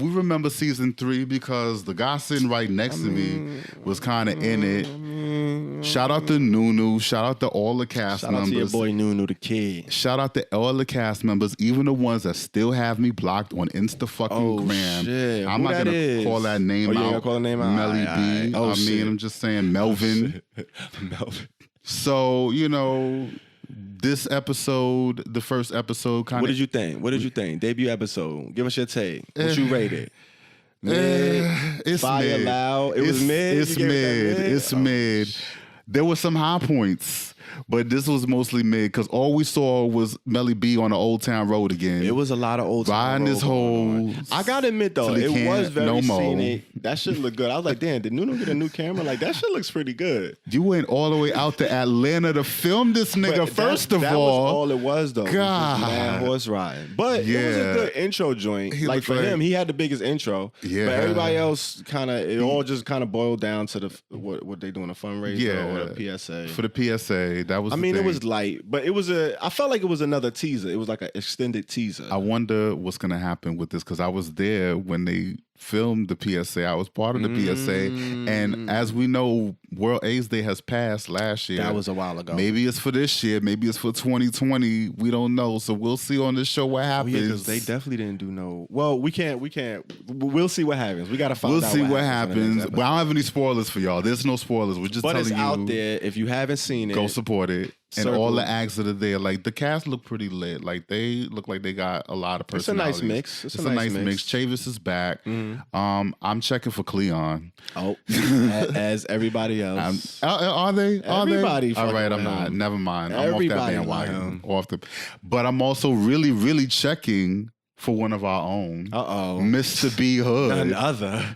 we remember season 3 because the guy sitting right next to me was kind of in it. Shout out to Nunu. Shout out to all the cast members. Shout out to your boy Nunu the Kid. Shout out to all the cast members, even the ones that still have me blocked on Insta fucking gram. Shit. I'm not gonna call that name out. Gonna call the name out? Melly B. I'm just saying Melvin. Melvin. So, this episode, the first episode, kind of. What did you think? Debut episode. Give us your take. What you rate it? Mid. It's Fire mid. loud. It was mid. It's mid. There were some high points, but this was mostly mid because all we saw was Melly B on the Old Town Road again. It was a lot of Old Town riding Road this whole. I gotta admit though, it was very no scenic. That shit looked good. I was like, damn, did Nuno get a new camera? Like that shit looks pretty good. You went all the way out to Atlanta to film this nigga. But first that of was all it was though. God, mad horse riding. But it was a good intro joint. Like for him, he had the biggest intro. Yeah. But everybody else it all just kind of boiled down to what they doing, a fundraiser or the PSA. For the PSA, that was. It was light, but I felt like it was another teaser. It was like an extended teaser. I wonder what's gonna happen with this because I was there when they filmed the PSA. I was part of the PSA, and as we know, World AIDS Day has passed last year. That was a while ago. Maybe it's for this year. Maybe it's for 2020. We don't know. So we'll see on this show what happens. Because they definitely didn't do no. Well, we can't. We'll see what happens. We gotta find out. We'll see what happens. But I don't have any spoilers for y'all. There's no spoilers. We're just telling you. But it's out there. If you haven't seen it, go support it. And Circle. all the acts that are there, like the cast look pretty lit. Like they look like they got a lot of personalities. It's a nice mix. It's a nice mix. Chavis is back. Mm-hmm. I'm checking for Cleon. Oh, as everybody else. Are they? Everybody. All right, I'm not. Never mind. Everybody I'm off that bandwagon. But I'm also really, really checking for one of our own. Mr. B Hood.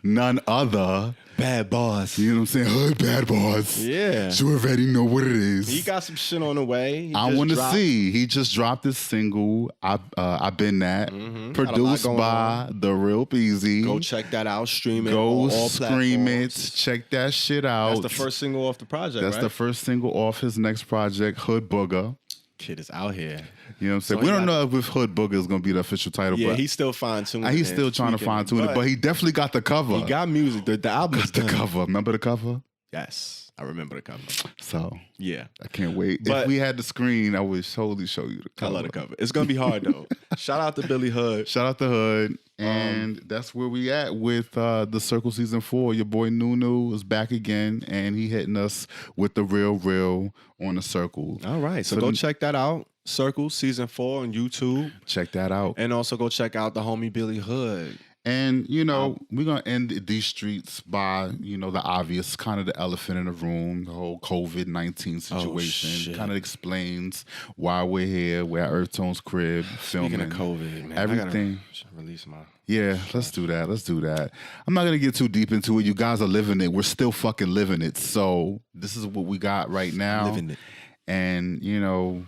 None other. Bad Boss. You know what I'm saying? Hood Bad Boss. Yeah. You already know what it is. He got some shit on the way. I want to see. He just dropped his single, I've Been That, produced by The Real Peasy. Go check that out. Stream it. Go on all stream platforms. it. Check that shit out. That's the first single off the project, That's the first single off his next project, Hood Booger. Kid is out here. You know what I'm saying? We don't know if Hood Booger is going to be the official title. Yeah, but he's still fine-tuning. He's still trying to fine-tune it, but he definitely got the cover. He got music. The album's got the cover. Remember the cover? Yes, I remember the cover. So, yeah. I can't wait. But if we had the screen, I would totally show you the cover. I love the cover. It's going to be hard, though. Shout out to Billy Hood. Shout out to Hood. And that's where we at with The Circle Season 4. Your boy Nunu is back again, and he hitting us with the real on The Circle. All right. So go check that out. Circle Season 4 on YouTube. Check that out. And also go check out the homie Billy Hood. And, we're going to end these streets by, the obvious, kind of the elephant in the room, the whole COVID-19 situation. Kind of explains why we're here. We're at EarthTone's crib filming. Speaking of COVID, man. Everything. I gotta release my... Yeah, let's do that. I'm not going to get too deep into it. You guys are living it. We're still fucking living it. So this is what we got right now. Living it. And,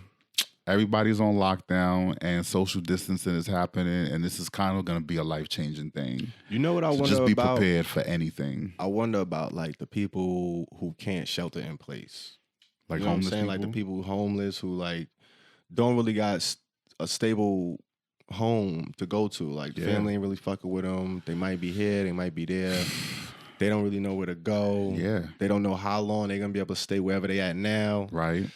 everybody's on lockdown and social distancing is happening, and this is kind of going to be a life-changing thing. You know what I wonder about? Just be prepared for anything. I wonder about like the people who can't shelter in place. Like you know homeless what I'm saying? people? Like the people who homeless who like don't really got a stable home to go to. Like, the family ain't really fucking with them. They might be here, they might be there. They don't really know where to go. Yeah. They don't know how long they're going to be able to stay wherever they at now. Right.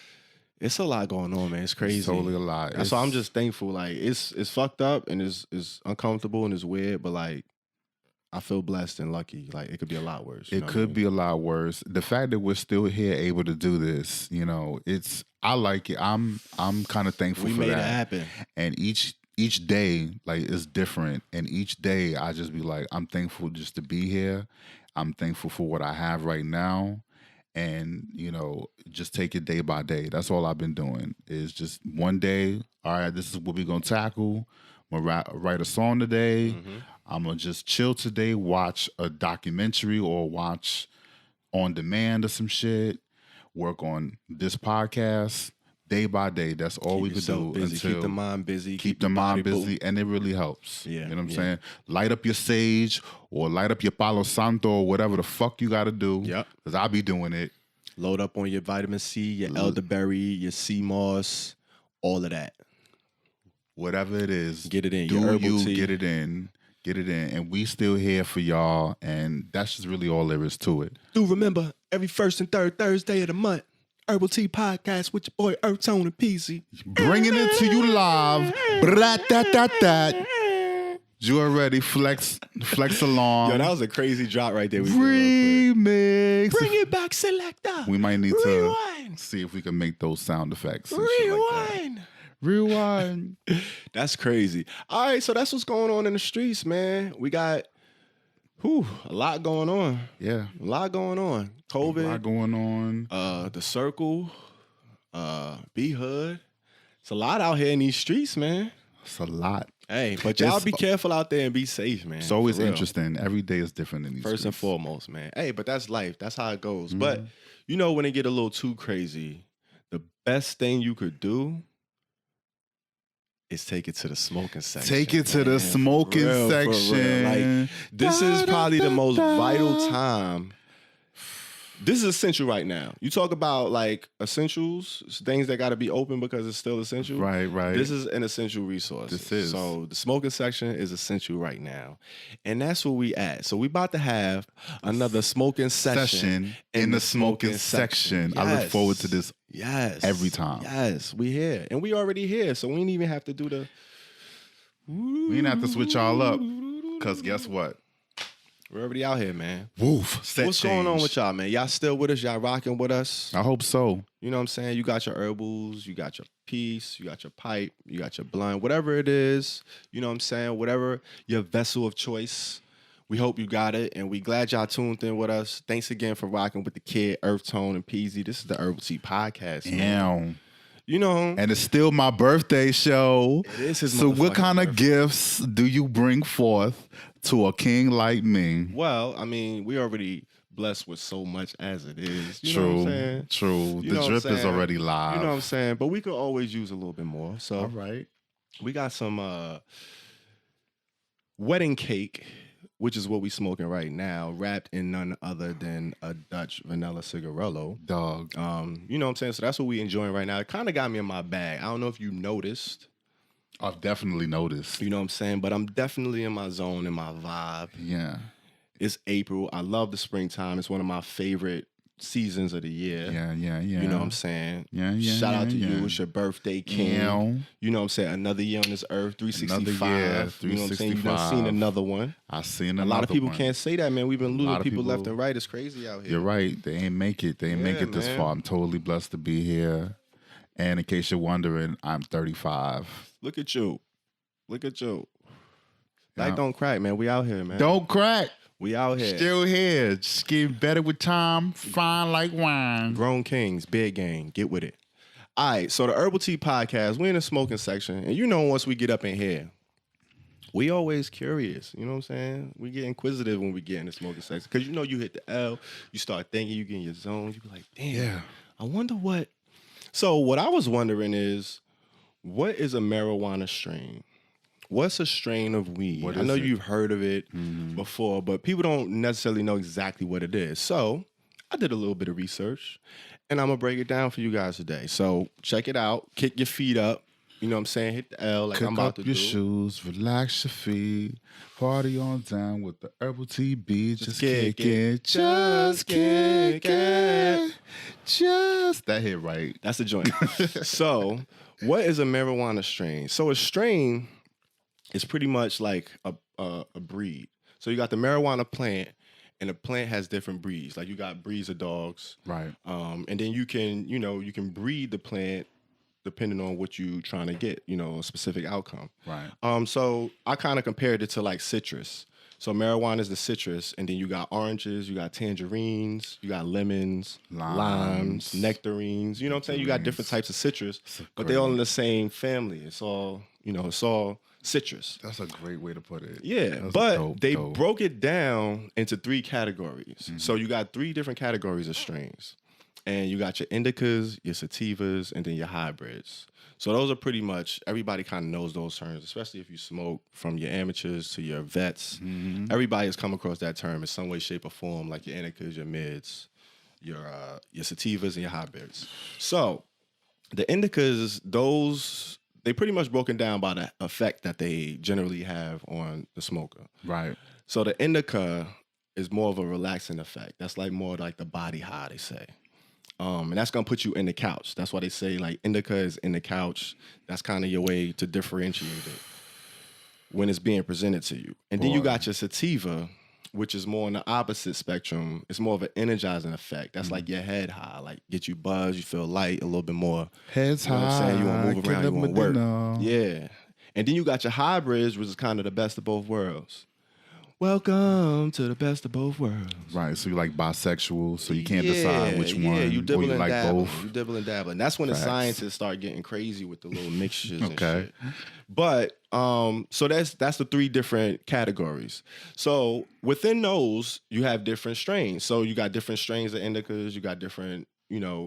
It's a lot going on, man. It's crazy. It's totally a lot. So I'm just thankful. Like, it's fucked up and it's uncomfortable and it's weird, but like, I feel blessed and lucky. Like, it could be a lot worse. It could be a lot worse. The fact that we're still here able to do this, you know, I like it. I'm kind of thankful for that. We made it happen. And each day, like, is different. And each day I just be like, I'm thankful just to be here. I'm thankful for what I have right now. And, you know, just take it day by day. That's all I've been doing is just one day. All right, this is what we're going to tackle. I'm going to write a song today. Mm-hmm. I'm going to just chill today, watch a documentary or watch on demand or some shit, work on this podcast day by day. That's all we could do. Keep the mind busy. Keep the mind busy, and it really helps. Yeah, you know what I'm saying? Light up your sage or light up your Palo Santo or whatever the fuck you got to do. Yep. Because I'll be doing it. Load up on your vitamin C, your elderberry, your sea moss, all of that. Whatever it is. Get it in. Do your herbal you tea. Get it in. Get it in. And we still here for y'all. And that's just really all there is to it. Do remember, every first and third Thursday of the month, Herbal Tea Podcast with your boy EarthTone and Peasy. Bringing it to you live. Brat-tat-tat-tat. You already flex along. Yo, that was a crazy drop right there. Remix. Bring it back, selector. We might need Rewind. to see if we can make those sound effects. And Rewind. shit like that. Rewind. That's crazy. All right, so that's what's going on in the streets, man. We got a lot going on. Yeah. A lot going on. COVID. A lot going on. The Circle. B-Hood. It's a lot out here in these streets, man. It's a lot. Hey, but y'all be careful out there and be safe, man. It's always interesting. Every day is different in these First streets. and foremost, man. Hey, but that's life. That's how it goes. Mm-hmm. But, you know, when it get a little too crazy, the best thing you could do is take it to the smoking section. Take it to the smoking section. Like, this is probably the most vital time. This is essential right now. You talk about like essentials, things that got to be open because it's still essential. Right. This is an essential resource. This is. So the smoking section is essential right now. And that's where we at. So we about to have another smoking session in the smoking section. Yes. I look forward to this every time. Yes, we here. And we already here. So we ain't even have to do the... We ain't have to switch y'all up. Because guess what? We're already out here, man. Woof. What's going on with y'all, man? Y'all still with us? Y'all rocking with us? I hope so. You know what I'm saying? You got your herbals, you got your piece, you got your pipe, you got your blunt, whatever it is. You know what I'm saying? Whatever your vessel of choice. We hope you got it, and we glad y'all tuned in with us. Thanks again for rocking with the kid, EarthTone, and Peasy. This is the Herbal Tea Podcast, man. You know. And it's still my birthday show. It is his So what kind of birthday. gifts do you bring forth to a king like me? Well, I mean, we already blessed with so much as it is. You know True. what I'm saying? True. You know The what drip I'm is saying? already live. You know what I'm saying? But we could always use a little bit more. So All right. we got some wedding cake, which is what we smoking right now, wrapped in none other than a Dutch vanilla cigarello. Dog. You know what I'm saying? So that's what we enjoying right now. It kind of got me in my bag. I don't know if you noticed. I've definitely noticed. You know what I'm saying? But I'm definitely in my zone, in my vibe. Yeah. It's April. I love the springtime. It's one of my favorite seasons of the year. Yeah. You know what I'm saying? Yeah. Shout out to you. It's your birthday, King. Yeah. You know what I'm saying? Another year on this earth, 365. Another year, You know what I'm saying? You done seen another one. I seen another A lot of people one. can't say that, man. We've been losing people people- left and right. It's crazy out here. You're right. They ain't make it. They ain't make Yeah, it this man. far. I'm totally blessed to be here. And in case you're wondering, I'm 35. Look at you. Look at you. Like, Yeah. don't crack, man. We out here, man. Don't crack. We out here. Still here. Just getting better with time. Fine like wine. Grown kings, big gang. Get with it. All right, so the Herbal Tea Podcast, we're in the smoking section. And you know once we get up in here, we always curious. You know what I'm saying? We get inquisitive when we get in the smoking section. Because you know you hit the L, you start thinking, you get in your zone. You be like, damn, I wonder what. So what I was wondering is, what is a marijuana strain? What's a strain of weed? What I is know it? you've heard of it before, but people don't necessarily know exactly what it is. So I did a little bit of research, and I'm going to break it down for you guys today. So check it out. Kick your feet up. You know what I'm saying? Hit the L like Kick I'm about up to your do. shoes, relax your feet, party on down with the Herbal Tea beat. Just kick kick it, just kick it, just that hit right. That's the joint. So, what is a marijuana strain? So, a strain is pretty much like a breed. So, you got the marijuana plant, and the plant has different breeds. Like you got breeds of dogs, Right. and then you can breed the plant depending on what you trying to get, a specific outcome. Right. So I kind of compared it to like citrus. So marijuana is the citrus, and then you got oranges, you got tangerines, you got lemons, limes, nectarines. You know what I'm saying? You got different types of citrus, but they're all in the same family. It's all, it's all citrus. That's a great way to put it. Yeah, but they broke it down into 3 categories. Mm-hmm. So you got 3 different categories of strains. And you got your indicas, your sativas, and then your hybrids. So those are pretty much, everybody kind of knows those terms, especially if you smoke, from your amateurs to your vets. Mm-hmm. Everybody has come across that term in some way, shape, or form, like your indicas, your mids, your sativas, and your hybrids. So the indicas, they pretty much broken down by the effect that they generally have on the smoker. Right. So the indica is more of a relaxing effect. That's like more like the body high, they say. And that's gonna put you in the couch. That's why they say like indica is in the couch. That's kind of your way to differentiate it when it's being presented to you. And then you got your sativa, which is more on the opposite spectrum. It's more of an energizing effect. That's like your head high, like get you buzzed, you feel light a little bit more. Heads high. You know what I'm saying? You want to move around, you want to work. Medina. Yeah. And then you got your hybrids, which is kind of the best of both worlds. Welcome to the best of both worlds. Right, so you're like bisexual, so you can't decide which one. Yeah, you dibble or you and like dabble. both. You dibble and dabble. And that's when Facts. the scientists start getting crazy with the little mixtures and Okay. shit. But so that's the 3 different categories. So within those, you have different strains. So you got different strains of indicas, you got different,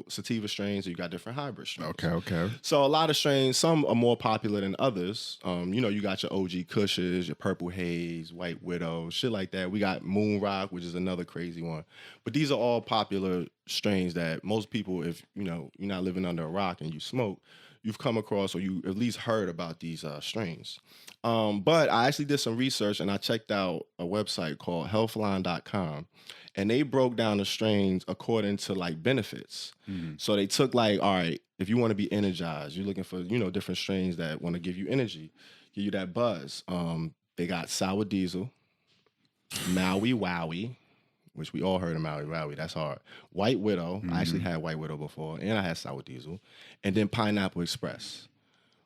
sativa strains, you got different hybrid strains. Okay. So a lot of strains, some are more popular than others. You got your OG Kushes, your Purple Haze, White Widow, shit like that. We got Moon Rock, which is another crazy one. But these are all popular strains that most people, if you're not living under a rock and you smoke, you've come across or you at least heard about these strains. But I actually did some research and I checked out a website called healthline.com. And they broke down the strains according to like benefits. Mm-hmm. So they took like, all right, if you want to be energized, you're looking for, different strains that want to give you energy, give you that buzz. They got Sour Diesel, Maui Wowie, which we all heard of Maui Wowie. That's hard. White Widow. Mm-hmm. I actually had White Widow before, and I had Sour Diesel. And then Pineapple Express,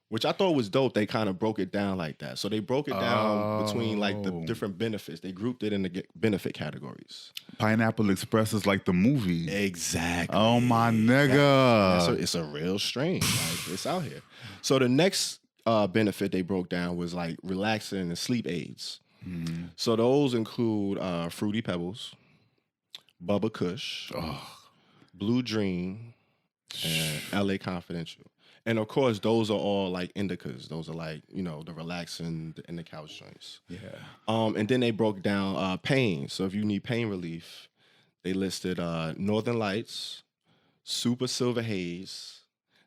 which I thought was dope. They kind of broke it down like that. So they broke it down between like the different benefits. They grouped it in the benefit categories. Pineapple Express is like the movie. Exactly. Oh my nigga. It's a real strain. Like, it's out here. So the next benefit they broke down was like relaxing and sleep aids. Mm-hmm. So those include Fruity Pebbles, Bubba Kush, Blue Dream, and LA Confidential. And of course, those are all like indicas. Those are like, the relaxing and the couch joints. Yeah. And then they broke down pain. So if you need pain relief, they listed Northern Lights, Super Silver Haze,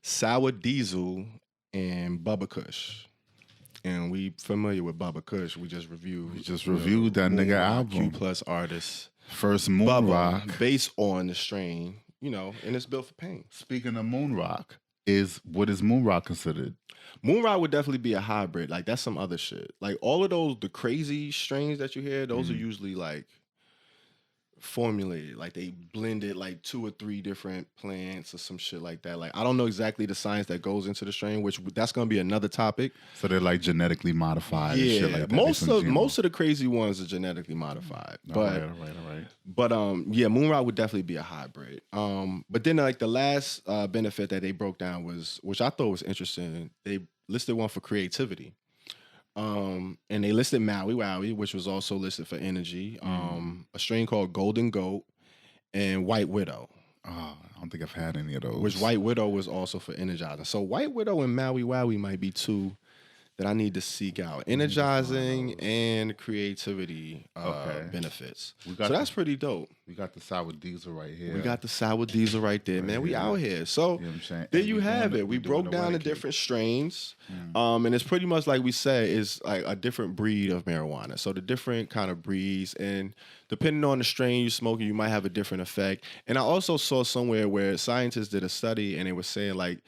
Sour Diesel, and Bubba Kush. And we familiar with Bubba Kush. We just reviewed. That nigga album. Q+ artist. First Moon Bubba, Rock. based on the strain, and it's built for pain. Speaking of Moon Rock, what is Moon Rock considered? Moon Rock would definitely be a hybrid. Like, that's some other shit. Like, all of those, the crazy strains that you hear, those are usually, like, formulated. Like, they blended, like, 2 or 3 different plants or some shit like that. Like, I don't know exactly the science that goes into the strain, which that's going to be another topic. So they're, like, genetically modified and shit like that. Most of the crazy ones are genetically modified. All right. But, Moon Rock would definitely be a hybrid. But then, like, the last benefit that they broke down was, which I thought was interesting, they listed one for creativity. And they listed Maui Wowie, which was also listed for energy. A strain called Golden Goat and White Widow. I don't think I've had any of those. Which White Widow was also for energizing. So White Widow and Maui Wowie might be 2 that I need to seek out. Energizing and creativity benefits. So that's pretty dope. We got the sour diesel right here. We got the sour diesel right there, man. We out here. So there you have it. We broke down the different strains. And it's pretty much like we said, it's like a different breed of marijuana. So the different kind of breeds, and depending on the strain you're smoking, you might have a different effect. And I also saw somewhere where scientists did a study and they were saying like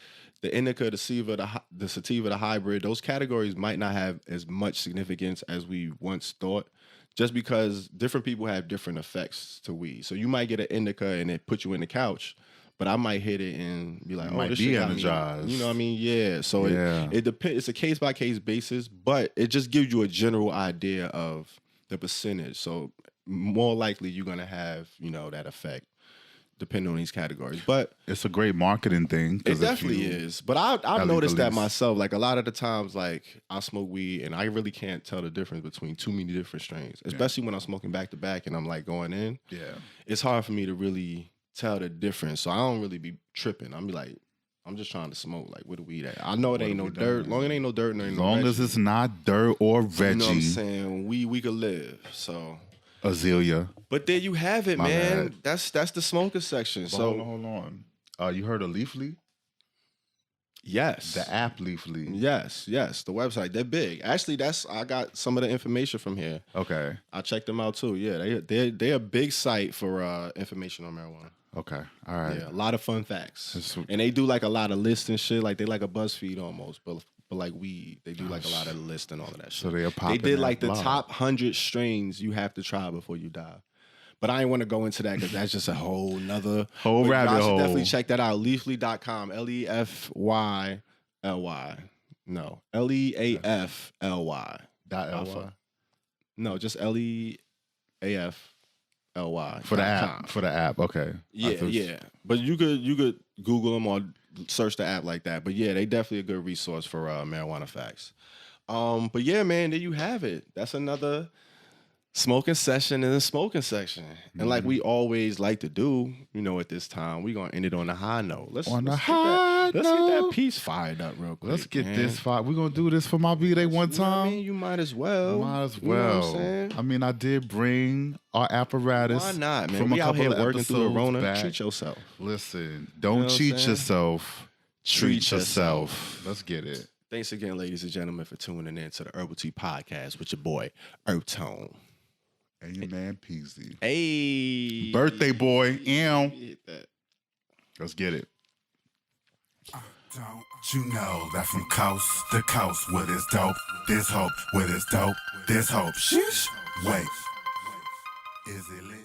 the indica, the sativa, the hybrid, those categories might not have as much significance as we once thought, just because different people have different effects to weed. So you might get an indica and it put you in the couch, but I might hit it and be like, oh, this shit energized. You know what I mean? Yeah. So it depends. It's a case by case basis, but it just gives you a general idea of the percentage. So more likely you're gonna have, that effect, depending on these categories. But it's a great marketing thing. It definitely is. But I've noticed that myself. Like a lot of the times, like I smoke weed and I really can't tell the difference between too many different strains, especially when I'm smoking back to back and I'm like going in. Yeah. It's hard for me to really tell the difference. So I don't really be tripping. I'm be like, I'm just trying to smoke. Like, where the weed at? I know it ain't no dirt. Long as it ain't no dirt, as long as it's not dirt or veggie. You know what I'm saying? We could live. So Azealia. But there you have it, man. That's the Smokin Section. So hold on. You heard of Leafly? Yes. The app Leafly. Yes. The website. They're big. Actually, I got some of the information from here. Okay. I checked them out too. Yeah, they're a big site for information on marijuana. Okay. All right. Yeah, a lot of fun facts. And they do like a lot of lists and shit. Like they like a BuzzFeed almost, but like weed, they do like a lot of lists and all of that shit. So they did like the top 100 strains you have to try before you die. But I ain't want to go into that because that's just a whole nother rabbit hole. Definitely check that out. Leafly.com. Lefyly. No. Leafly. .ly. No, just Leafly. For the app. For the app. Okay. Yeah. But you could Google them or search the app like that. But yeah, they definitely a good resource for marijuana facts. But yeah, man, there you have it. That's another Smokin Session in the Smokin Section. And like we always like to do, at this time, we're going to end it on a high note. Let's get that piece fired up real quick. Let's get this fired. We're going to do this for my B-Day one time. You might as well. You know what I'm saying? I did bring our apparatus. Why not, man? We out here working through the Rona. Treat yourself. Listen, don't cheat yourself. Treat yourself. Let's get it. Thanks again, ladies and gentlemen, for tuning in to the Herbal Tea Podcast with your boy, EarthTone. And your man, Peasy. Hey. Birthday boy. Let's get it. Don't you know that from coast to coast, where there's dope, there's hope. Where there's dope, there's hope. Sheesh. Wait. Is it lit?